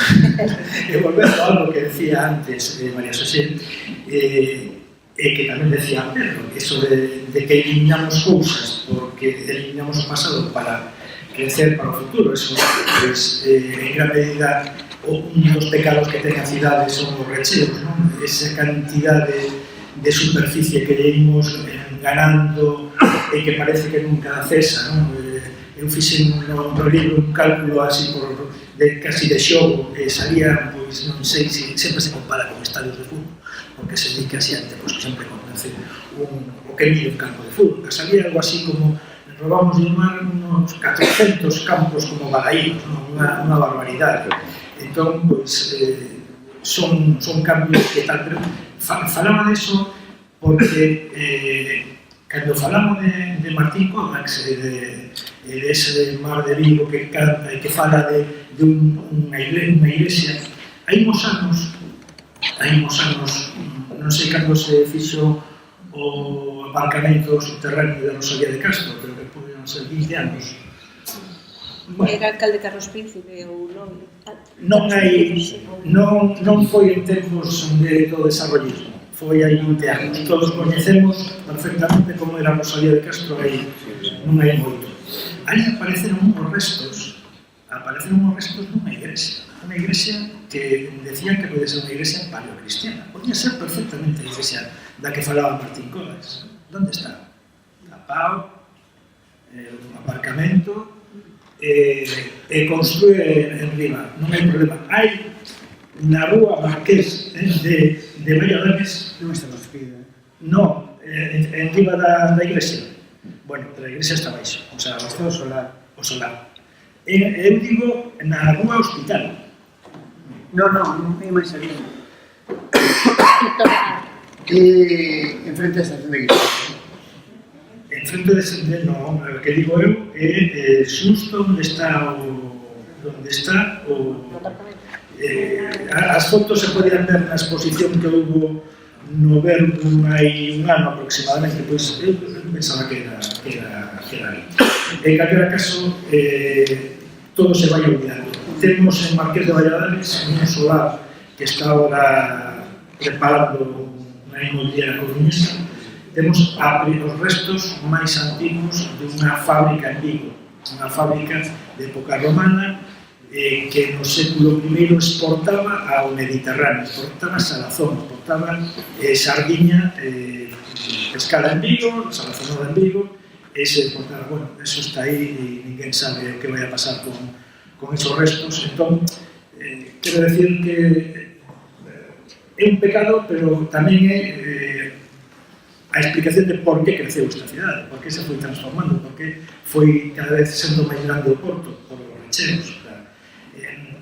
e volvendo a algo que decía antes María Xosé, que tamén decía Pedro, eso de que eliminamos cousas porque eliminamos o pasado para crecer para o futuro, eso en gran medida un dos pecados que ten a cidade son os recheos, non? Esa cantidad de superficie que lleimos ganando e que parece que nunca cesa, non? Eu fixen no libro un cálculo así casi de xogo, salía, pois non sei se sempre se compara con estadios de fútbol, porque se di que a xente, pois sempre conoce o que mide un campo de fútbol, que salía algo así como, robamos de mar unos 400 campos como balaídos, unha barbaridade. Entón, pois, son cambios que tal, pero falaba de eso porque cando falamos de Martín Kovacs, de ese mar de Vigo que fala de unha iglesia, hai uns anos, non sei cando se fixo o aparcamento subterráneo de Rosalía de Castro, pero que podían ser 20 anos. Era alcalde Carlos Príncipe ou non? Non foi en tempos de todo desarrollismo. Foi hai 20 anos. Todos coñecemos perfectamente como era Rosalía de Castro, aí non hai moito. Ali apareceron uns restos dunha igrexa que decían que pode ser unha igrexa paleocristiana. Podía ser perfectamente a igrexa da que falaba Martín Kovacs. Onde está? Tapao, un aparcamento, e construe en riba, non hai problema. Hai na rúa Marqués de Valladares, non está nos pide. No, en riba da iglesia. Bueno, pero a iglesia está baixo, o sea, está o solar. O solar. Eu digo na rúa Hospital. Non é máis ali. En frente a estación de Guitarra. En frente de no, o que digo eu é xusto onde está o as fotos se podían ver na exposición que houve no Verbum hai un ano aproximadamente, pois eu pensaba que era ali. En calquera caso, todo se vai olvidando. Temos en Marqués de Valladares un solar que está agora preparando unha inmobiliaria coruñesa. Temos os restos máis antigos dunha fábrica en Vigo, unha fábrica de época romana que no século I exportaba ao Mediterráneo, exportaba salazón, exportaba sardiña pescada en Vigo, salazonada en Vigo, e se exportaba, bueno, eso está aí e ninguén sabe o que vai a pasar con esos restos. Entón, quero decir que é un pecado, pero tamén é a explicación de por que creceu esta cidade, por que se foi transformando, por que foi cada vez sendo máis grande o porto, por os recheos.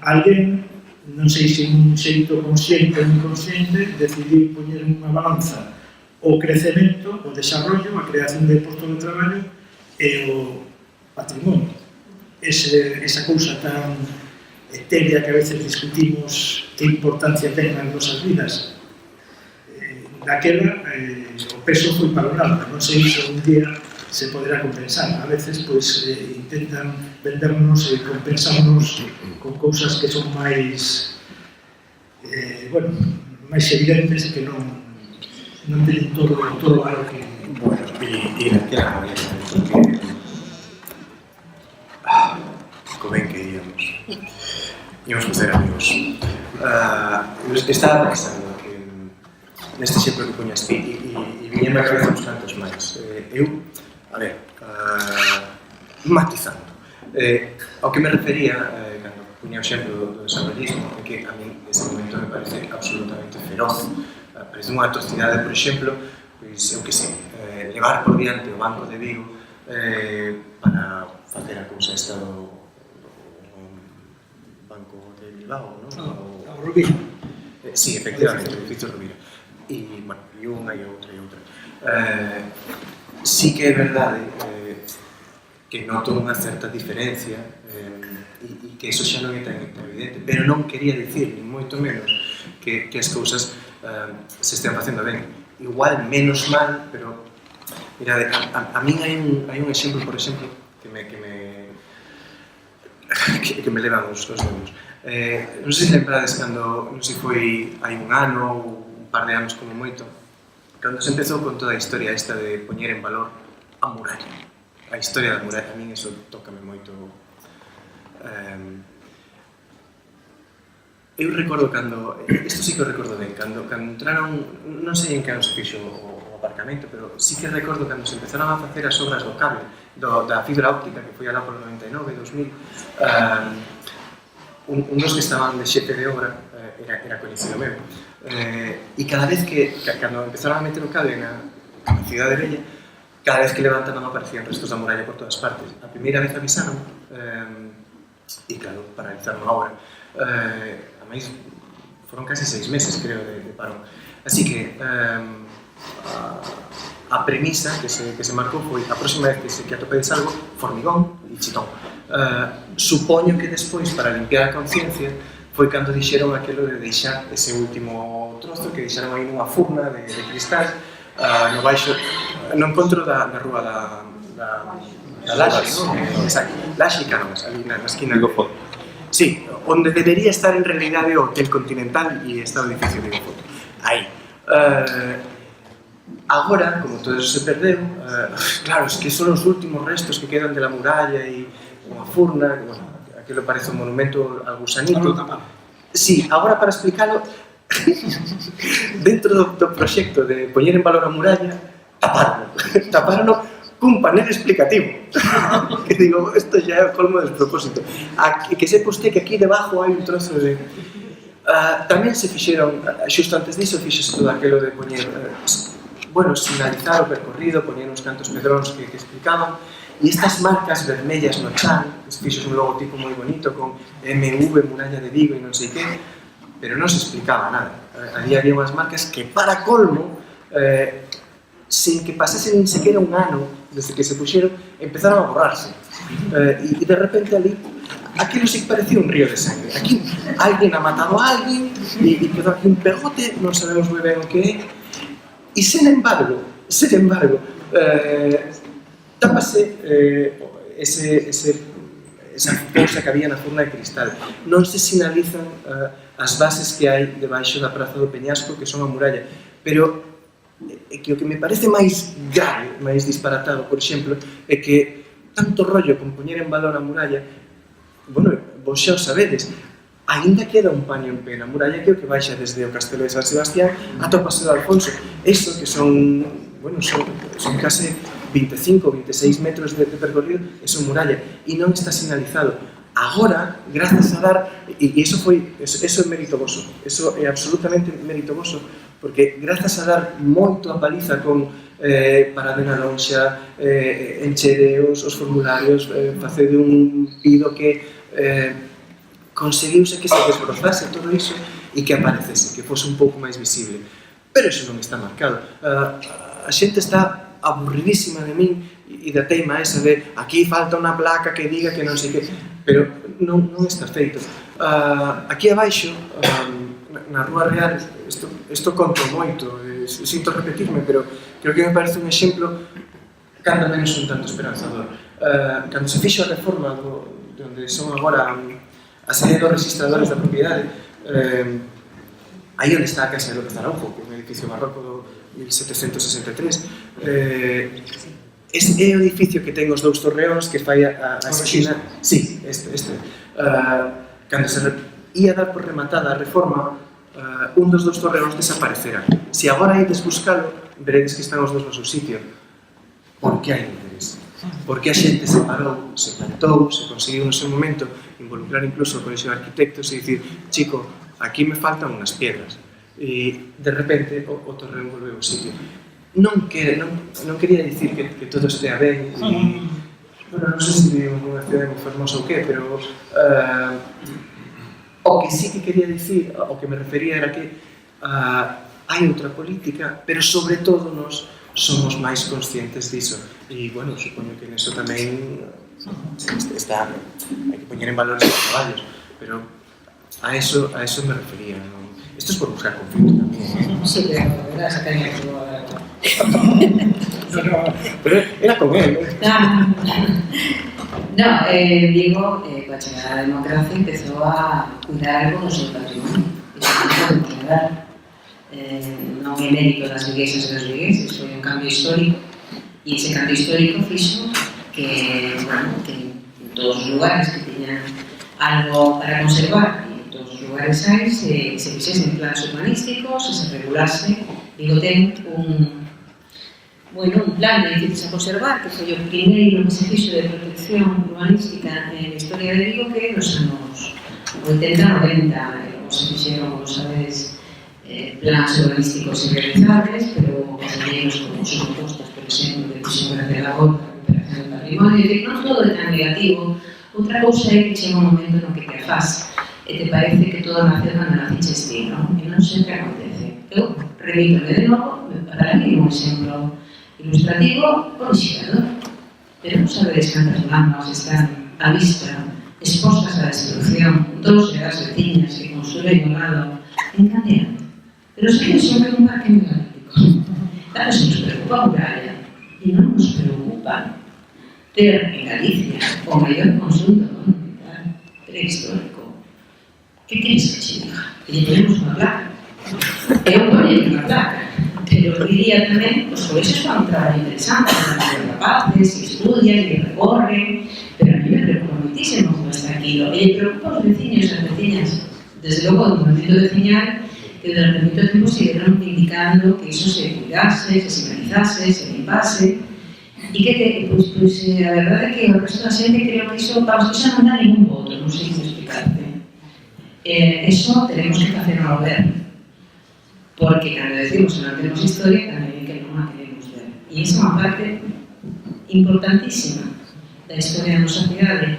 Alguén, non sei se un xeito consciente ou inconsciente, decidiu poñer unha balanza o crecemento, o desarrollo, a creación de postos de traballo e o patrimonio. Esa cousa tan etérea que a veces discutimos que importancia ten nas nosas vidas. Daquela, o peso foi para un lado, non sei se un día se poderá compensar. A veces pois, intentan vendernos e compensarnos con cousas que son máis bueno, máis evidentes que non teñen todo o valor que... Bueno, e naquela maneira, porque ben que íamos facer amigos. Estaba pensando que neste exemplo que poñas ti e viñeme a cabeza uns cantos máis. Eu, a ver, matizando. Ao que me refería, cando puña o exemplo do desarrollismo, é que a mí ese momento me parece absolutamente feroz. Parece unha atrocidade, por exemplo, pois, eu que sei, levar por diante o Banco de Vigo para facer a cousa esta do Banco de Bilbao, non? O Rubí. Sí, efectivamente, o edificio Rubira. E, bueno, e unha e outra e outra. Sí que é verdade que noto unha certa diferencia e que eso xa non é tan evidente, pero non quería dicir, ni moito menos, que as cousas se estean facendo ben. Igual menos mal, pero mirade, a min hai un exemplo, por exemplo, que me levan os dedos. Non sei se lembrades cando, non sei foi hai un ano ou un par de anos como moito, cando se empezou con toda a historia esta de poñer en valor a muralla. A historia da muralla, a min eso tócame moito. Eu recordo cando, isto sí que o recordo ben, cando entraron, non sei en que ano se fixo o aparcamento, pero sí que recordo cando se empezaron a facer as obras do cable, da fibra óptica, que foi alá polo 99, 2000, un dos que estaban de xefe de obra era coñecido meu. E cada vez que, cando empezaron a meter o cable na cidade bella, cada vez que levantaban aparecían restos da muralla por todas partes. A primeira vez avisaron, e claro, paralizaron a obra. A máis, foron casi 6 meses, creo, de parón. Así que a premisa que se marcou foi a próxima vez que atopedes algo, formigón e chitón. Supoño que despois, para limpiar a conciencia, foi cando dixeron aquilo de deixar ese último trozo que deixaron aí nunha furna de cristal no baixo, no encontro da rúa da Laxe, non? Exacto, Laxe e Cánovas, ali na esquina. Sí, onde debería estar en realidade o Hotel Continental e está o edificio de Vigo. Aí. Agora, como todo eso se perdeu, claro, es que son os últimos restos que quedan de la muralla e unha furna, bueno, aquilo parece un monumento al gusanito. Sí, agora para explicarlo, dentro do proxecto de poñer en valor a muralla, taparon cun panel explicativo. Que digo, isto xa é o colmo del propósito. Que sepa usted que aquí debajo hai un trozo de... Tamén se fixeron, xusto antes disso, fixese todo aquilo de poñer, bueno, sinalizar o percorrido, poñer uns cantos pedróns que explicaban, e estas marcas vermellas no chan, que fixos un logotipo moi bonito con MV, Muralla de Vigo e non sei que, pero non se explicaba nada. Ali había unhas marcas que, para colmo, sin que pasase nin sequera un ano desde que se puxeron, empezaron a borrarse. E de repente ali, aquilo sí que parecía un río de sangre. Aquí alguén ha matado a alguén e quedou aquí un pegote, non sabemos moi ben o que é. E sen embargo, tápase esa cousa que había na furna de cristal. Non se sinalizan as bases que hai debaixo da Praza do Peñasco, que son a muralla. Pero que o que me parece máis grave, máis disparatado, por exemplo, é que tanto rollo con poñer en valor a muralla, bueno, vos xa o sabedes, aínda queda un paño en pé na muralla que é o que baixa desde o Castelo de San Sebastián ata o Paseo de Alfonso. Eso que son, bueno, son case 25 ou 26 metros de percorrido, eso é muralla, e non está sinalizado. Agora, grazas a dar, e eso é meritoso, eso é absolutamente meritoso, porque grazas a dar moito a paliza con parade na lonxa, encher os formularios, facer un pido que conseguiuse que se desbrozase todo iso e que aparecese, que fose un pouco máis visible. Pero iso non está marcado. A xente está aburridísima de min e da teima esa de aquí falta unha placa que diga que non sei que, pero non está feito. Aquí abaixo, na Rúa Real, isto conto moito, sinto repetirme, pero creo que me parece un exemplo cando menos un tanto esperanzador. Cando se fixo a reforma de onde son agora a serie dos registradores da propiedade, aí onde está a Casa de López Araujo, que é un edificio barroco do 1763, ese é o edificio que ten os dous torreóns que fai a esquina. Sí, este. Cando se ia dar por rematada a reforma, un dos dous torreóns desaparecera. Se agora ides buscalo, veredes que están os dous no seu sitio. Por que hai interés? Porque a xente se parou, se plantou, se conseguiu no seu momento involucrar incluso o Colexio de Arquitectos e dicir, chico, aquí me faltan unhas piedras. E de repente o torreón volveu ao sitio. Non quería dicir que todo estea ben. Bueno, non sei se vivimos nunha cidade moi fermosa ou que, pero o que sí que quería dicir, o que me refería era que hai outra política, pero sobre todo nos somos máis conscientes diso. E, bueno, supoño que neso tamén está, hai que poñer en valor os traballos, pero a eso me refería. Isto es por buscar conflito tamén. Sí, pero era sacaría todo a pero era con él, No, digo, coa chegada da democracia empezou a cuidar algo do seu patrimonio. Iso non pode quedar. Non é mérito das viguesas e dos vigueses, foi un cambio histórico e ese cambio histórico fixo que, bueno, que en todos os lugares que teñan algo para conservar e en todos os lugares hai se fixesen planos urbanísticos e se regulase, digo, ten un plan de edificios a conservar que foi o primeiro que se fixo de protección urbanística en a historia de Vigo que nos anos 80-90 se fixeron, sabedes, plans urbanísticos irrealizables, pero compañeros como subcostas, por exemplo, de Fixón de la Gota, recuperación do patrimonio, e non todo é tan negativo. Outra cousa é que chega un momento no que te afas e te parece que todo nace cando naciches ti, non? E non sempre acontece. Eu remítome de novo, para mí un exemplo ilustrativo, o Xerador. Pero non sabedes cantas lamas están á vista, expostas á destrucción, dos de as veciñas que construen ao lado, en Candea. Pero se sempre un parque megalítico. Claro, se nos preocupa a muralla e non nos preocupa ter en Galicia o maior consunto monumental prehistórico. Que queres que che diga? Que lle ponemos unha placa. Eu ponemos unha placa. Pero diría tamén, os colexios fan un traballo interesante, os rapaces, que estudian, que recorren, pero a mí me preocupa muitísimo como está aquilo. E preocupa os veciños e as veciñas, desde logo, do movimento veciñal, que durante moito tempo seguiron indicando que iso se cuidase, se señalizase, se limpase, e que, a verdade é que o resto da xente creo que iso, vamos, iso non dá ningún voto, non sei se explicarte. Eso tenemos que facerlo ver, porque cando decimos que non tenemos historia, tamén é que non a queremos ver. E esa é unha parte importantísima da historia da nosa cidade.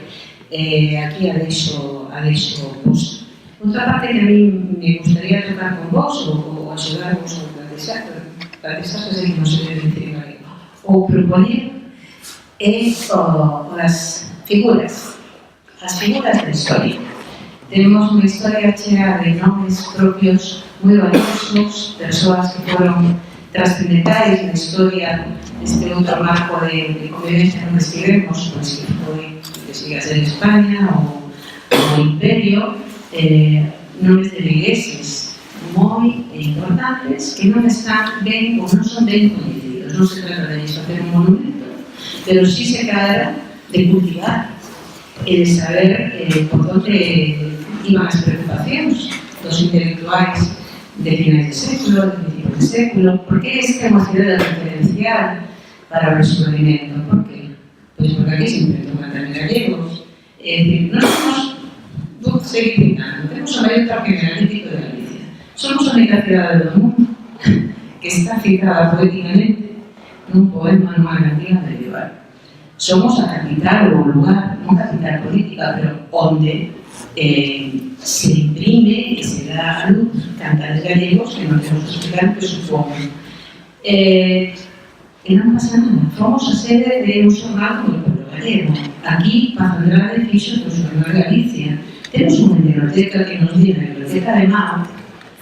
Aquí a deixo posto. Outra parte que a mí me gustaría tocar con vos ou axudarvos a platexar, sei que non se debe dicir en galego, ou propoñer as figuras da historia. Tenemos unha historia chea de nomes propios moi valiosos, persoas que foron trascendentais na historia deste outro marco de convivencia onde estivemos, pois que foi que siga a ser España ou o Imperio, nomes de vigueses moi importantes que non están ben ou non son ben coñecidos. Non se trata de facer un monumento, pero sí se trata de cultivar e de saber por onde iban as preocupacións dos intelectuais de finais de século, de principios de século. Por que esta é unha cidade referencial para o descubrimento? Por que? Pois porque aquí sempre toman tamén gallegos. É dicir, non somos, vou seguir citando, temos o maior parque megalítico de Galicia. Somos a única cidade do mundo que está citada poéticamente nun poema nunha cantiga medieval. Somos a capital ou o lugar, non capital política, pero onde se imprime e se dá a luz cantares gallegos que non temos que explicar que supón. E non pasa nada. Fomos a sede de un xornal como o Pueblo Gallego. Aquí, Paz Andrade fixo o xornal de Galicia. Temos unha biblioteca que nos diga, a biblioteca de Mao,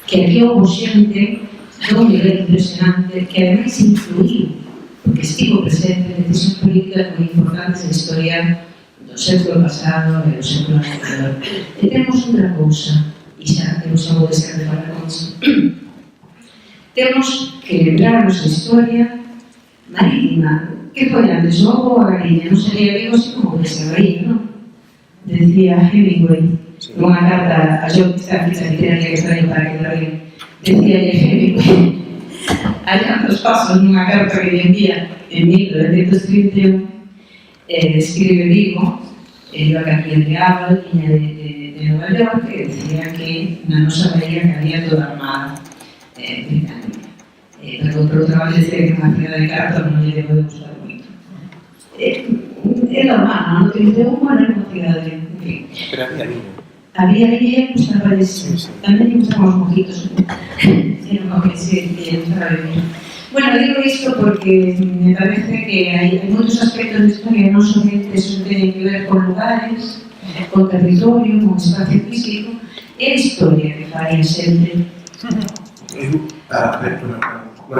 que aquí houve xente dun nivel impresionante que ademais influiu porque estivo presente en decisións políticas moi importantes da historia do século pasado e do século anterior. E temos outra cousa, e xa vou deixar de falar con isto. Temos que lembrar a nosa historia marítima, que foi antes o ovo ou a galiña, non sería Vigo así como que se veía, non? Decía Hemingway, nunha carta a John, esta ficha literaria que está aí para que la vean, decía Hemingway, allá dos pasos nunha carta que lle envía en 1931, describe Vigo, iba aquí en Real, liña de Nova York, que decía que na nosa bahía que había toda armada británica. Pero por outra banda decía que unha cidade de carta non lle debe gustar moito. É normal, non? Que lle debe gustar unha cidade, en fin. Pero había niño. Había niño, gustaba de sí. Tamén lle gustaban os mojitos. Era como que se lle gustaba de mí. Bueno, digo isto porque me parece que hai moitos aspectos de historia non somente eso teñen que ver con lugares, con territorio, con espacio físico, é a historia que faría sempre. A ver, bueno, a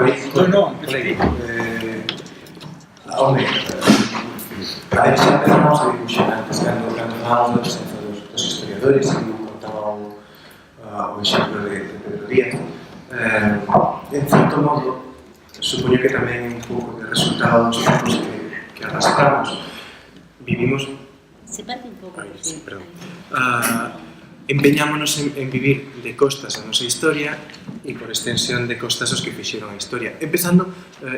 ver, xa empezamos a dibuixar antes, cando falábamos da presenza dos historiadores, e contaba o exemplo de Pedro Díaz. En certo modo, supoño que tamén un pouco de resultado dos tempos que arrastramos. Vivimos... Se parte un pouco. Perdón. Empeñámonos en vivir de costas a nosa historia e por extensión de costas os que fixeron a historia. Empezando,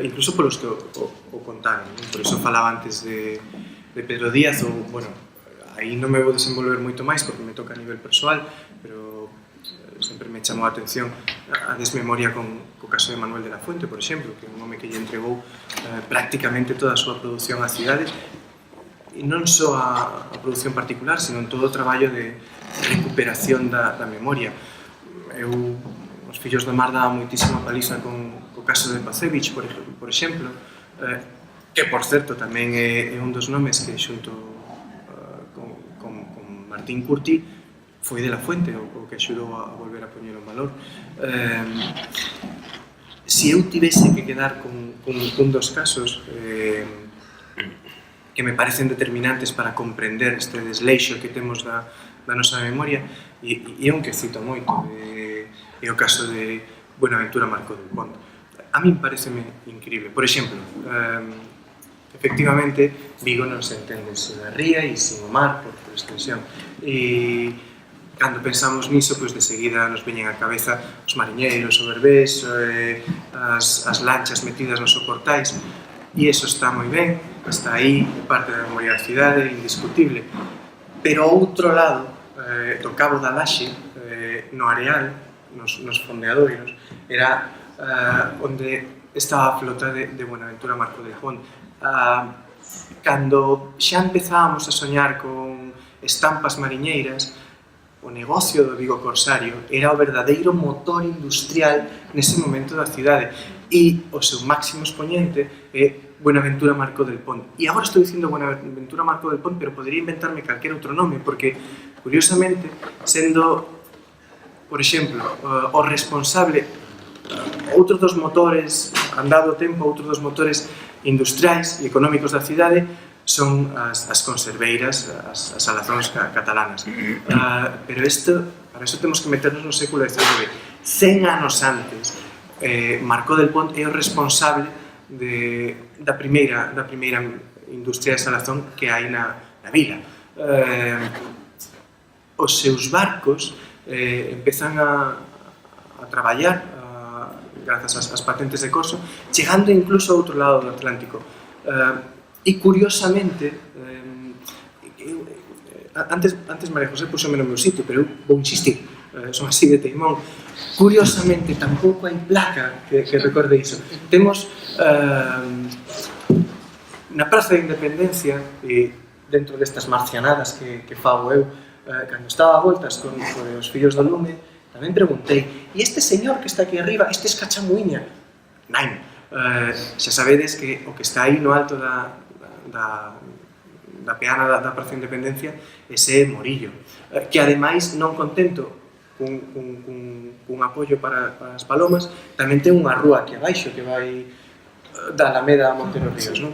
incluso polos que o contaron. Por iso falaba antes de Pedro Díaz, ou, bueno, aí non me vou desenvolver moito máis porque me toca a nivel persoal, pero sempre me chamou a atención a desmemoria co caso de Manuel de la Fuente, por exemplo, que é un home que lle entregou prácticamente toda a súa produción á cidade, e non só a produción particular, sino en todo o traballo de recuperación da memoria. Os Fillos do Mar daba moitísima paliza co caso de Pacevich, por exemplo, que, por certo, tamén é un dos nomes que, xunto con Martín Curti, foi de la Fuente, o que axudou a volver a poñelo en valor. Se eu tivese que quedar con un dos casos que me parecen determinantes para comprender este desleixo que temos da nosa memoria, e é un que cito moito, é o caso de Buenaventura Marcó del Pont. A min pareceme increíble. Por exemplo, efectivamente, Vigo non se entende sen a ría e sen o mar, por extensión. E cando pensamos niso, pois de seguida nos veñen á cabeza os mariñeiros, o verbés, as lanchas metidas nos soportais, e iso está moi ben, está aí, parte da memoria da cidade, indiscutible. Pero ao outro lado, do Cabo da Laxe, no Areal, nos fondeadoiros, era onde estaba a flota de Buenaventura Marcó del Pont. Cando xa empezábamos a soñar con estampas mariñeiras, o negocio do Vigo Corsario era o verdadeiro motor industrial nese momento da cidade, e o seu máximo expoñente é Buenaventura Marcó del Pont. E agora estou dicindo Buenaventura Marcó del Pont, pero podería inventarme calquer outro nome, porque, curiosamente, sendo, por exemplo, o responsable, outros dos motores, andado o tempo, outros dos motores industriais e económicos da cidade son as conserveiras, as salazóns catalanas. Pero para isto temos que meternos no século XIX. 100 anos antes, Marcó del Pont é o responsable da primeira industria de salazón que hai na vila. Os seus barcos empezan a traballar grazas ás patentes de corso, chegando incluso ao outro lado do Atlántico. E curiosamente, antes María José pusome no meu sitio, pero eu vou insistir, son así de teimón. Curiosamente, tampouco hai placa que recorde iso. Temos na Praza de Independencia, dentro destas marcianadas que fago eu, cando estaba a voltas con os Fillos do Lume, tamén preguntei, e este señor que está aquí arriba, este es Cachamuiña? Nain. Xa sabedes que o que está aí no alto da peana da Praza de Independencia, ese é Morillo, que ademais, non contento cun apoio para as palomas, tamén ten unha rúa aquí abaixo que vai da Alameda a Montero Ríos, non?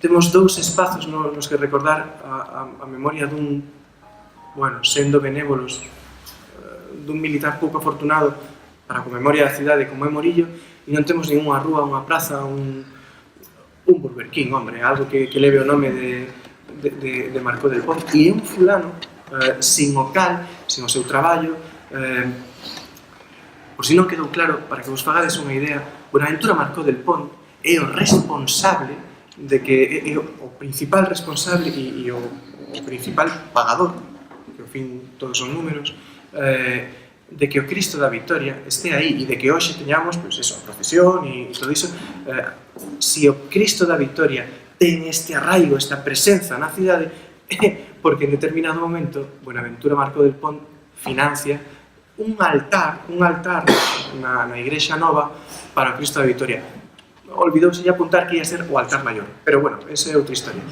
Temos dous espazos nos que recordar a memoria dun, bueno, sendo benévolos, dun militar pouco afortunado para a memoria da cidade como é Morillo, e non temos ninguna rúa, unha praza, un Burger King, hombre, algo que leve o nome de Marcó del Pont, e é un fulano sin o cal, sin o seu traballo. Por si non quedou claro, para que vos fagades unha idea, Buenaventura Marcó del Pont é o responsable de que é o principal responsable e o principal pagador, que ao fin todos son números, de que o Cristo da Vitoria este aí e de que hoxe teñamos, pois eso, a procesión e todo iso. Si o Cristo da Vitoria ten este arraigo, esta presenza na cidade, porque en determinado momento Buenaventura Marcó del Pont financia un altar na Igrexa Nova para o Cristo da Vitoria. Olvidouse de apuntar que ia ser o altar maior, pero bueno, esa é outra historia.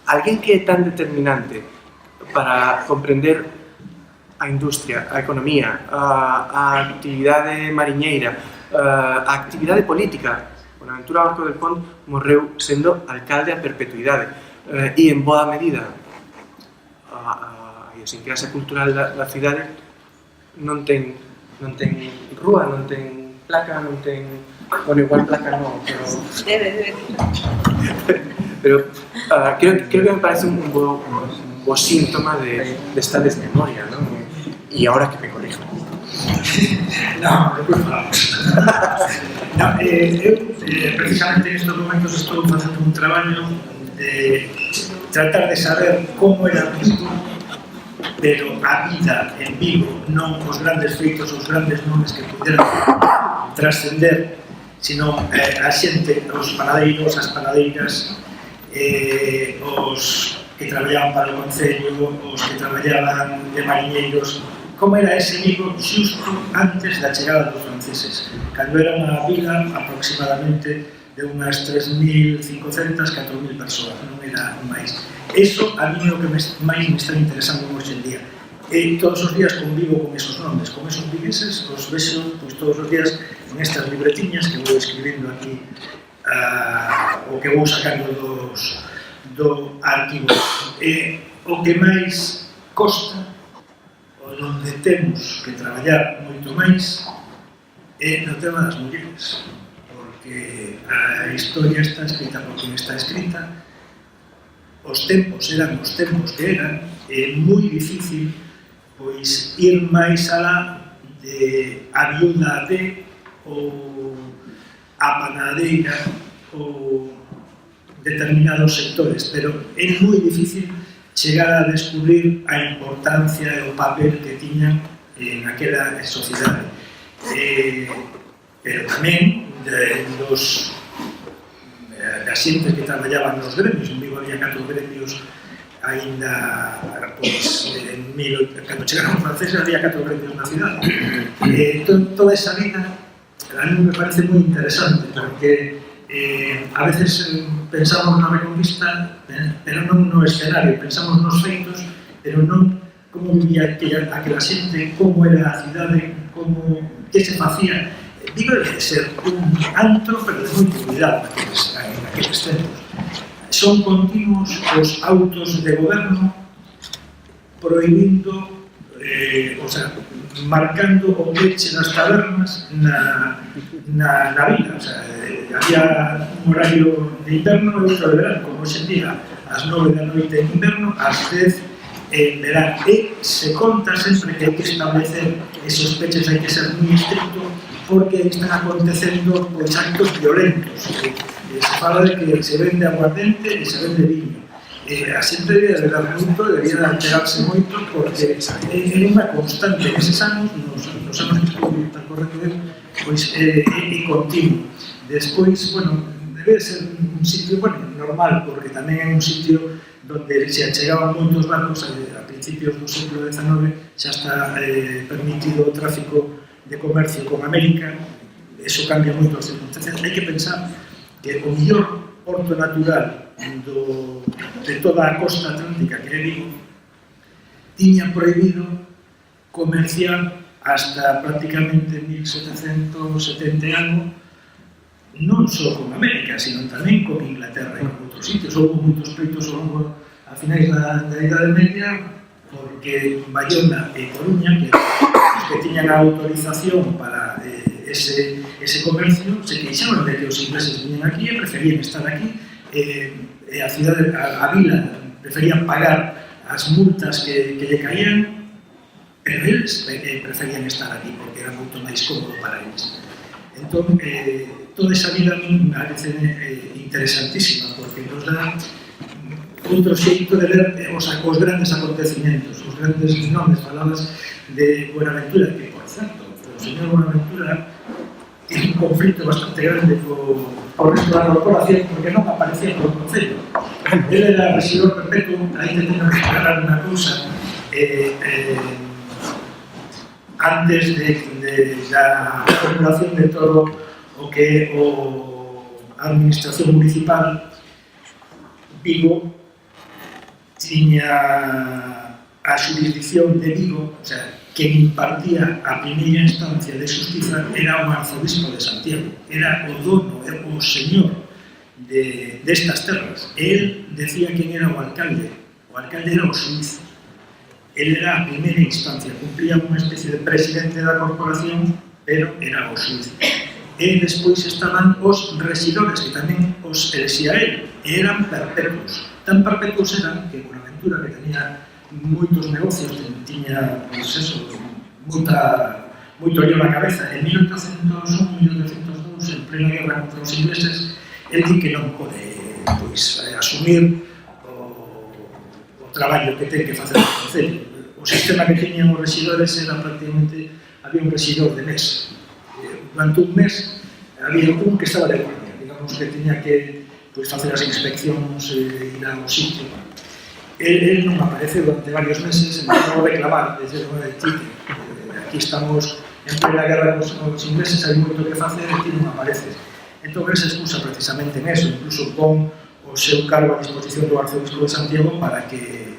Alguén que é tan determinante para comprender a industria, a economía, a actividade mariñeira, a actividade política. Buenaventura Marcó del Pont morreu sendo alcalde a perpetuidade e en boa medida a idiosincrasia cultural da cidade non ten rúa, non ten placa, non ten... Bueno, igual placa non, pero... Pero creo que me parece un bo síntoma de esta desmemoria, ¿no? Y ahora que me corrijo. No, precisamente en estos momentos estou facendo un traballo de tratar de saber como era Vigo, pero a vida en Vigo, non os grandes feitos, os grandes nomes que puderan trascender, sino a xente, os panadeiros, as panadeiras, os que traballaban para o Concello, os que traballaban de mariñeiros, como era ese Vigo xusto antes da chegada dos franceses, cando era unha vila aproximadamente de unhas 3.500, 4.000 persoas, non era máis. Eso a mí é o que máis me está interesando hoxe en día. E todos os días convivo con esos nomes, con esos vigueses, os vexo pois, todos os días en estas libretiñas que vou escribindo aquí, o que vou sacando do arquivo. O que máis costa, o onde temos que traballar moito máis, é no tema das mulleres. Porque a historia está escrita por quien está escrita, os tempos eran os tempos que eran, é moi difícil pois ir máis alá de a viuda de ou a panadeira ou determinados sectores, pero é moi difícil chegar a descubrir a importancia e o papel que tiñan en aquela sociedade. Pero tamén das xentes que traballaban nos gremios. En Vigo había 4 gremios ainda, pois, cando chegaron os franceses había 4 gremios na cidade. Toda esa vida a mí me parece moi interesante, porque a veces pensamos na Reconquista, pero non no escenario, pensamos nos feitos, pero non como vivía aquela xente, como era a cidade, que se facía. Vigo debe ser un antro, pero de moito cuidado naqueles tempos. Son continuos os autos de goberno prohibindo, o sea, marcando o peche das tabernas na vila. O sea, había un horario de inverno e outro de verano, como hoxe en día, ás 9 da noite en inverno, ás 10 en verano. E se conta sempre que hai que establecer esos peches, hai que ser moi estricto, porque están acontecendo pois, actos violentos. Se fala de que se vende aguardente e se vende viño. A xente debía de dar moito, debía de alterarse moito, porque é unha constante neses anos, nos anos que están correndo, pois é continuo. Despois, bueno, debe ser un sitio, bueno, normal, porque tamén é un sitio donde se achegaban moitos barcos a principios do século XIX, xa está permitido o tráfico de comercio con América. Eso cambia moito as circunstancias. Hai que pensar que o mellor porto natural de toda a costa atlántica que é Vigo tiña prohibido comerciar hasta prácticamente 1770 algo non só con América, sino tamén con Inglaterra e con outros sitios. Houve moitos pleitos ao longo a finais da Idade Media, porque Bayona e Coruña, que tiñan a autorización para ese comercio, se queixaban de que os ingleses viñan aquí e preferían estar aquí, e a vila preferían pagar as multas que lle caían, pero eles preferían estar aquí porque era moito máis cómodo para eles. Entón, toda esa vida a mí me parece interesantísima, porque nos dá outro xeito de ver os grandes acontecimientos, os grandes nomes. Falabas de Buenaventura, que, por certo, o señor Buenaventura tiene un conflito bastante grande con resto da corporación, porque non aparecía por concello. Ele era rexidor perpetuo, aí te teño que aclarar unha cousa. Antes da formulación de todo o que é a administración municipal, Vigo tiña a xurisdicción de Vigo, o sea, quen impartía a primeira instancia de xustiza era o arzobispo de Santiago, era o dono, o señor destas terras. El decía quen era o alcalde era o xuiz. El era a primeira instancia, cumplía unha especie de presidente da corporación, pero era o xuiz. E despois estaban os rexidores, que tamén os elexía el, e eran perpetuos. Tan perpetuos eran que Buenaventura, que tenía moitos negocios, tiña, pois eso, moito lío na cabeza. En 1801-1802, en plena guerra contra os ingleses, el di que non pode asumir o traballo que ten que facer o concello. O sistema que tiñan os rexidores era prácticamente, había un rexidor de mes. Durante un mes había un que estaba de guardia, digamos que tiña que facer as inspeccións e ir ao sitio. Él non aparece durante varios meses, empezou a reclamar desde o de Tite. Aquí estamos en plena guerra cos ingleses, hai moito que facer e ti non apareces. Entón, él se excusa precisamente en eso, incluso pon o seu cargo a disposición do arzobispo de Santiago para que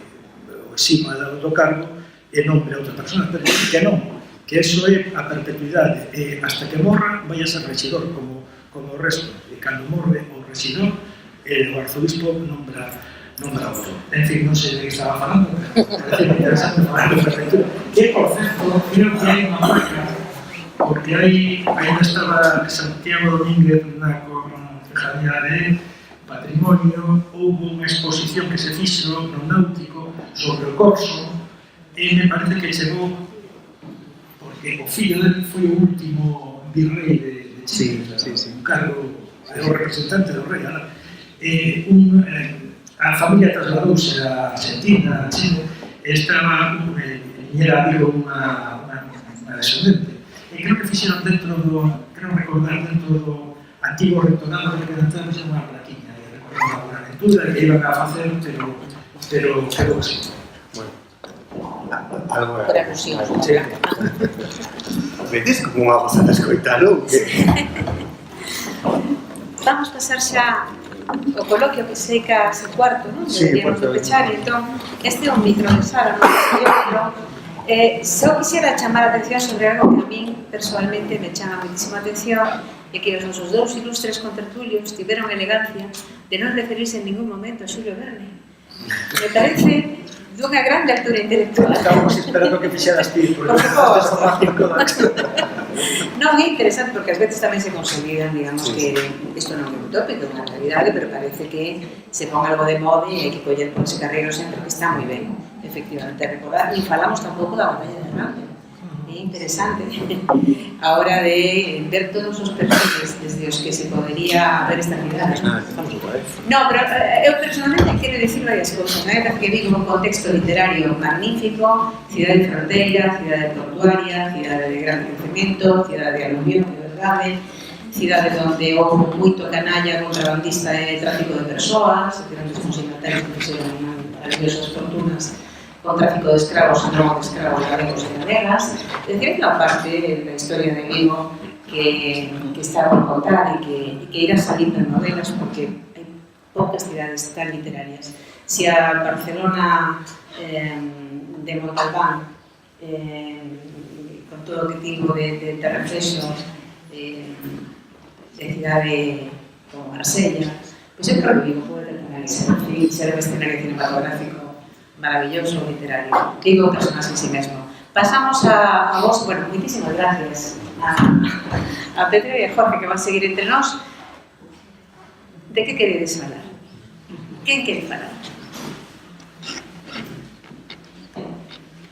o exima do cargo e nombre a outra persona, pero que non, que eso é a perpetuidade, e hasta que morra vai a ser rexidor como o resto, e cando morre o rexidor, o arzobispo nombra outro. En fin, non sei de que estaba falando, pero parece interesante falar de perpetuidade. E, por certo, creo que hai unha marca, porque ainda estaba Santiago Domínguez na Concejalía de Patrimonio, houve unha exposición que se fixo no Náutico sobre o Corso, e me parece que chegou, porque o fillo dele foi o último virrei de Chile, un cargo, o representante do rei. A familia trasladouse a Argentina, a Chile, e estaba, era unha descendente. E creo que fixeron dentro do antigo rectorado de Quedanzano, xa unha plaquiña de recordar a Buenaventura que iban a facer, pero quedou así. Bueno, algo por alusión. Vedes como unha gozada escoitar, non? Vamos pasar xa o coloquio que sei que hace cuarto, non? Sí, Deberíamos de pechar, entón, este é un micro de Sara, non? Só quixera chamar a atención sobre algo que a min personalmente me chama muitísima atención, e que os nosos dous ilustres contertulios tiveron a elegancia de non referirse en ningún momento a Xulio Verne. Me parece dunha grande altura intelectual. Estábamos esperando que fixeras ti, porque non é interesante porque ás veces tamén se consolidan, digamos que isto non é un tópico, é unha realidade, pero parece que se pon algo de moda e hai que coller por ese carreiro sempre, que está moi ben, efectivamente, recordar. E falamos tampouco da batalla de Rande. É interesante a hora de ver todos os perfiles desde os que se podería ver esta realidade. No, pero eu personalmente quero dicir varias cousas, é verdad que vivo un contexto literario magnífico, cidade fronteira, cidade portuaria, cidade de gran crecemento, cidade de aluvión, de verdade, cidade onde houve moito canalla contrabandista e tráfico de persoas, que eran os signatarios que fixeron maravillosas fortunas con tráfico de escravos e non de escravos galegos e galegas. É dicir, que a parte da historia de Vigo que está por contar e que irá salindo en novelas, porque hai poucas cidades tan literarias. Se a Barcelona de Montalbán, con todo o que tipo de terraflexo, cidade como Marsella, pois eu creo que Vigo pode terminar e ser un escenario cinematográfico maravilloso, literario. Vigo personas en sí mesmo. Pasamos a vos, bueno, muchísimas gracias a Pedro e a Jorge que van a seguir entre nós. De que queredes falar? Quen quere falar?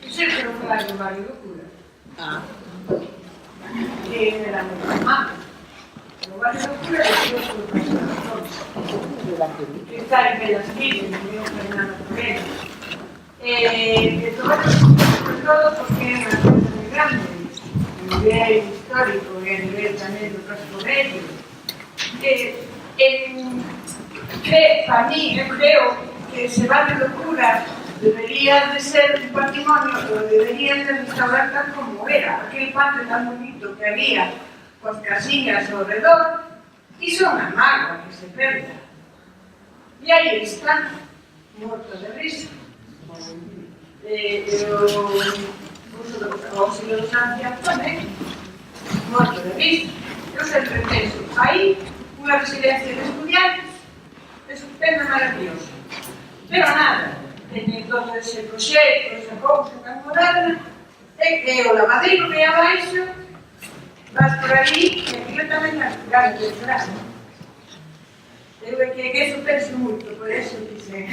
Eu sempre quero falar do barrio do Cura. Que era moi normal. O barrio do Cura é o que está en Bellas Villas, no Fernando Torres. De todo porque é unha coisa moi grande, a nivel histórico e a nivel tamén do Casco Vello. Para mí, eu creo que ese barrio do Cura debería de ser un patrimonio, ou debería de restaurar tal como era, aquel patio tan bonito que había, con casillas ao redor, iso é unha mágoa que se perda. E aí están, mortos de risa. O Silo dos Ancianos tamén, morto de risa. Eu sempre penso, aí, unha residencia de estudiantes, é un tema maravilloso. Pero nada, teñen todo ese proxecto, esa cousa tan moderna, é que o lavadero que abaixo, vas por ali, e aquilo tamén nas ganas de entrar. Eu é que eso penso moito, por eso dicen,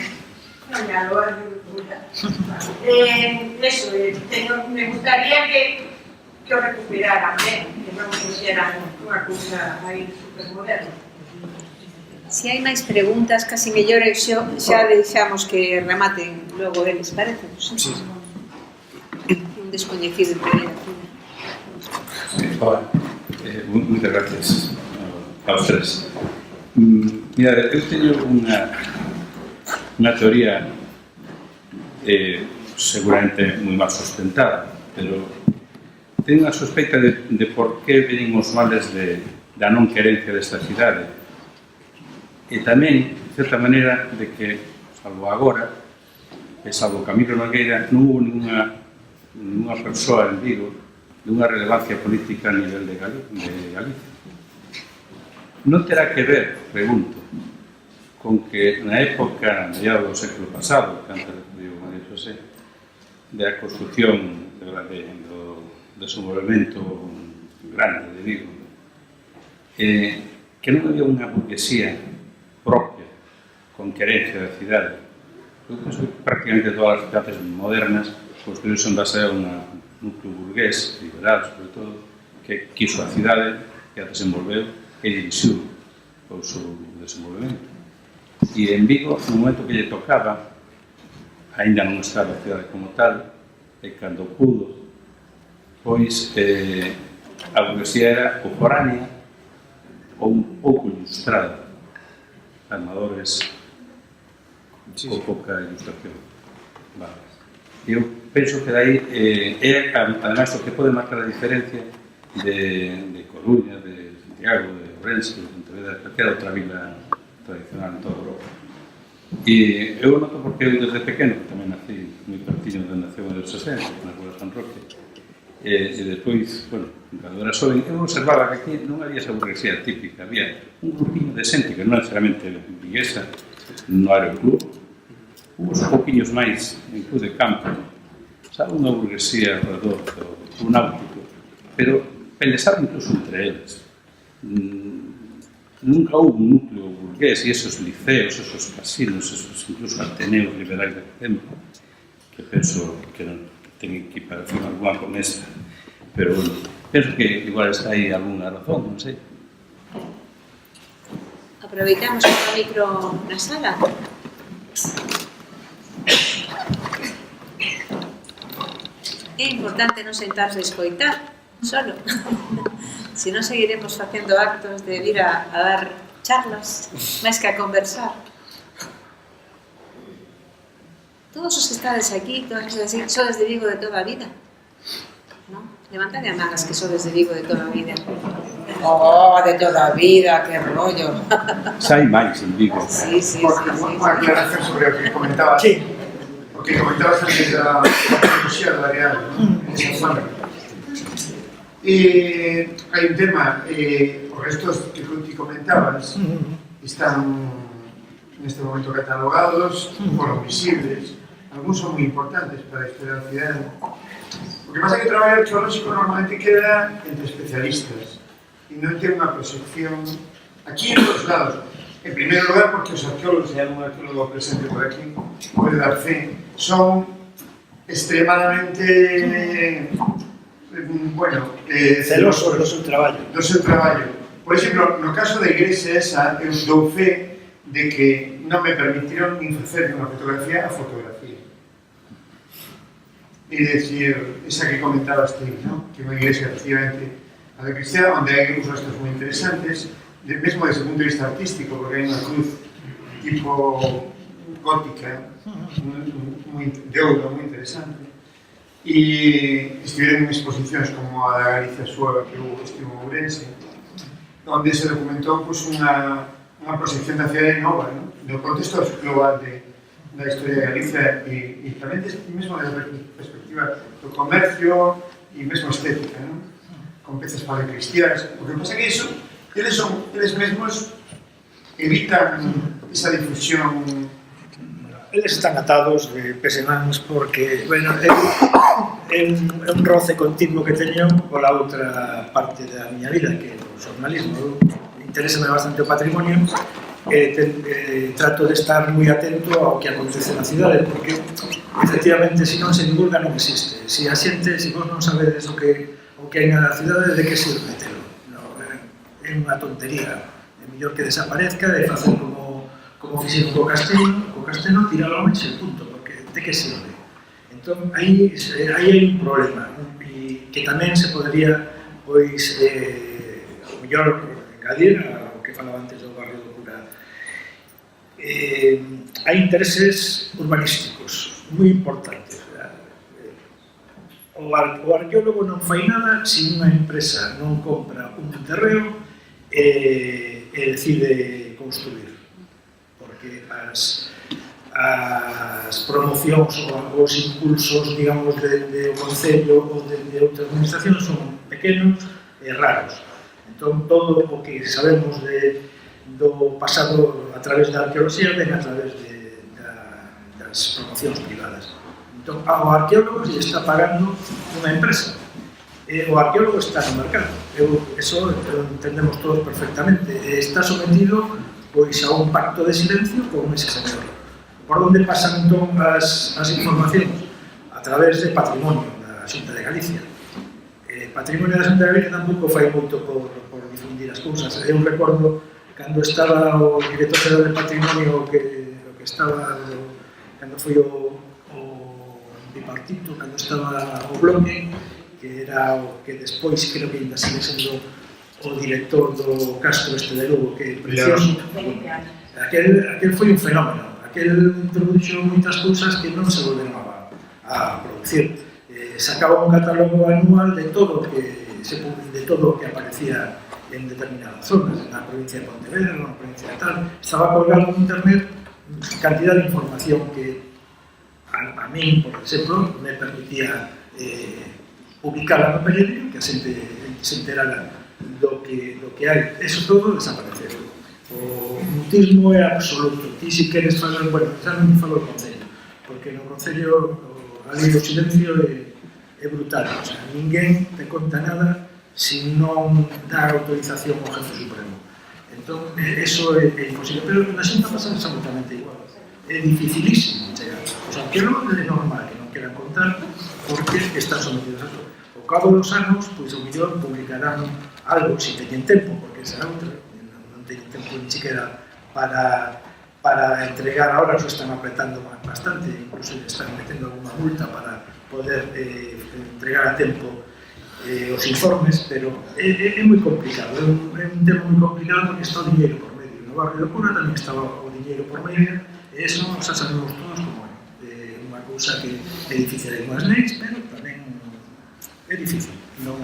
non é algo de Cura. Eso, me gustaría que o recuperaran ben, que non fixeran unha cousa aí supermoderna. Se hai máis preguntas, casi mellor xa deixamos que rematen logo eles, parece? Sí. Un descoñecido entre aquí. Hola, moitas gracias a os tres. Mira, eu teño unha teoría seguramente moi mal sustentada, pero teño unha sospeita de por que veñen os males da non querencia desta cidade. E tamén, de certa maneira, de que, salvo agora, e salvo Camilo Nogueira, non houve ninguna persoa en Vigo de unha relevancia política a nivel de Galicia. Non terá que ver, pregunto, con que na época, mediados do século pasado, que antes de María José, da construcción do desenvolvemento grande de Vigo, que non había unha burguesía propia, con querencia da cidade. Eu penso que prácticamente todas as cidades modernas construíron en base a un núcleo burgués, liberal, sobre todo, que quiso a cidade, que a desenvolveu e dirixiu o seu desenvolvemento. E en Vigo, no momento que lle tocaba, ainda non estaba a cidade como tal, e cando pudo, pois a burguesía era o foránea ou un pouco ilustrada, armadores con pouca ilustración. Vale. Eu penso que dai é, además, o que pode marcar a diferencia de Coruña, de Santiago, de Ourense, de Pontevedra, de calquera outra vila tradicional en toda Europa. E eu noto porque eu desde pequeno, tamén nací moi pertiño de naceu en 60, na Rua de San Roque, e despois, bueno, cando era xoven, eu observaba que aquí non había esa burguesía típica, había un grupiño de xente que non necesariamente viguesa no aeroclub, uns pouquiños máis en club de campo, sabe, unha burguesía alrededor do náutico, pero pelexaban incluso entre eles. Nunca houve un núcleo burgués e esos liceos, esos casinos, esos incluso ateneos liberais de tempo, que penso que non ten equiparación alguna con esta, pero bueno, penso que igual está aí alguna razón, non sei. Aproveitamos o micro na sala. É importante non sentarse a escoitar, solo. Se non seguiremos facendo actos de vir a dar charlas, máis que a conversar. Todos os que estades aquí, todas as que sodes de Vigo de toda a vida, non? Levantade a mangas que sodes de Vigo de toda a vida. Oh, de toda a vida, que rollo. Xa hai máis en Vigo. Sí. Unha aclaración sobre o que comentabas. Sí. O que comentabas antes da tecnoloxía do área de San Juan. Hai un tema, os restos que ti comentabas están neste momento catalogados, foron visibles, algúns son moi importantes para a historia da cidade. O que pasa é que o traballo arqueolóxico normalmente queda entre especialistas e non ten unha proxección aquí en todos lados. En primeiro lugar, porque os arqueólogos, e hai un arqueólogo presente por aquí, pode dar fe, son extremadamente celosos do seu traballo. Por exemplo, no caso da igrexa esa, eu dou fe de que non me permitiron nin facer unha fotografía a fotografía. É dicir, esa que comentabas ti, ¿no? Que é unha igrexa, efectivamente, a de cristiana, onde hai uns restos moi interesantes, mesmo desde o punto de vista artístico, porque hai unha cruz tipo gótica, de ouro, moi interesante. E estiveron en exposicións como a da Galicia Súa que estivo en Ourense, onde se documentou unha proxección da cidade nova, no contexto global da historia de Galicia e tamén mesmo desde a perspectiva do comercio e mesmo estética, con pezas paleocristianas. O que pasa é que iso, eles mesmos evitan esa difusión. Eles están atados de pesemáns porque, bueno, é un roce continuo que teño pola outra parte da miña vida, que é o xornalismo. Interésame bastante o patrimonio, trato de estar moi atento ao que acontece na cidade, porque, efectivamente, se non se divulga non existe. Se a xente, se vos non sabedes o que hai na cidade, de que sirve telo? É unha tontería. É mellor que desaparezca e facer como fixeron co Castelo, tiralo ao mexe, punto, porque de que sirve? Entón, aí hai un problema, e que tamén se podría, pois, ao mellor, engadir ao que falaba antes do barrio do Cura. Hai intereses urbanísticos moi importantes. O arqueólogo non fai nada se unha empresa non compra un terreo e decide construir, porque as promocións ou os impulsos, digamos, de o Concello ou de outra administración son pequenos e raros. Entón, todo o que sabemos do pasado a través da arqueoloxía ven a través das promocións privadas. Entón, ao arqueólogo se está pagando unha empresa. O arqueólogo está no mercado. Eso entendemos todos perfectamente. Está sometido, pois, a un pacto de silencio con ese sector. Por onde pasan, entón, as informacións? A través de patrimonio da Xunta de Galicia. Patrimonio da Xunta de Galicia tampouco fai moito por difundir as cousas. Eu recordo, cando estaba o director xeral de patrimonio que estaba, cando foi o bipartito, cando estaba o bloque, que era o que despois creo que ainda sigue sendo o director do Castro este de Lugo, que é precioso. Aquel foi un fenómeno. Aquel introduxo moitas cousas que non se volveron a producir. Sacaba un catálogo anual de todo o que aparecía en determinadas zonas, na provincia de Pontevedra, na provincia de tal. Estaba colgado en internet cantidad de información que a mí, por exemplo, me permitía publicarla no periódico, que a xente se enterara do que hai. Eso todo desapareceu. O mutismo é absoluto. Ti, se queres falar, bueno, xa non me falo do Concello, porque no Concello a lei do silencio é brutal. O sea, ninguén te conta nada se non dá autorización ao Jefe Supremo. Entón, eso é imposible. Pero na xente pasa absolutamente igual. É dificilísimo chegar. O sea, que non é normal que non queran contar porque están sometidos a todo. Ao cabo dos anos, pois, o mellor publicarán algo, se teñen tempo, porque será outra. Non teñen tempo ni siquiera para entregar. Ahora se están apretando bastante, incluso están metendo alguna multa para poder entregar a tempo os informes, pero é moi complicado, é un tema moi complicado porque está o diñeiro por medio. No barrio do Cura tamén estaba o diñeiro por medio, e eso xa sabemos todos como é unha cousa que é difícil de unhas leis, pero tamén é difícil, non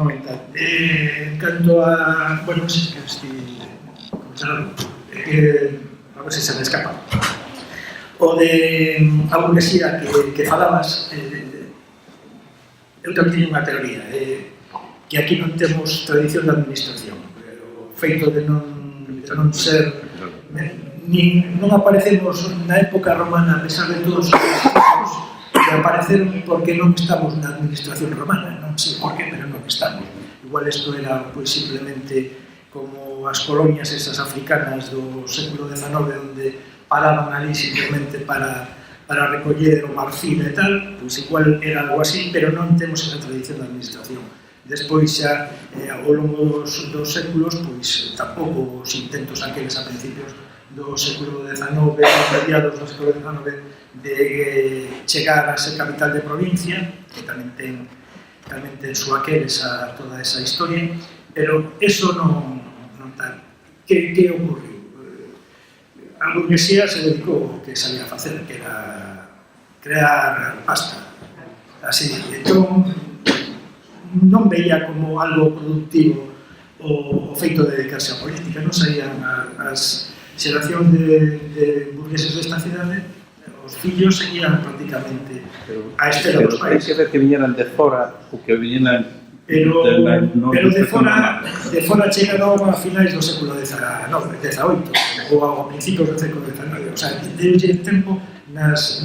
é tal. En canto a... bueno, non sei se a ver se se me escapa. O de a burguesía que falabas, eu tamén teño unha teoría. que aquí non temos tradición de administración. O feito de non ser... non aparecemos na época romana, a pesar de todos os vestigios que apareceron porque non estamos na administración romana, non sei por qué, pero non estamos. Igual isto era pois, simplemente como as colonias esas africanas do século XIX, onde paraban ali simplemente para recoller o marfil e tal, pois igual era algo así, pero non temos esa tradición de administración. Despois xa, ao longo dos séculos, pois tampouco os intentos aqueles a principios do século XIX, mediados do século XIX, de chegar a ser capital de provincia, que tamén ten su aquel toda esa historia, pero eso non tal. Que ocurriu? A burguesía se dedicou ao que sabía facer, que era crear pasta. Así, entón, non veía como algo productivo o feito de dedicarse á política. Non saían as xeracións de burgueses desta cidade, os fillos seguían prácticamente a estela dos países. Hai que ver que viñeran de fora ou que viñeran... Pero de fora chegaron a finais do século XVIII ou a principios do século XIX. O sea, deulle tempo nas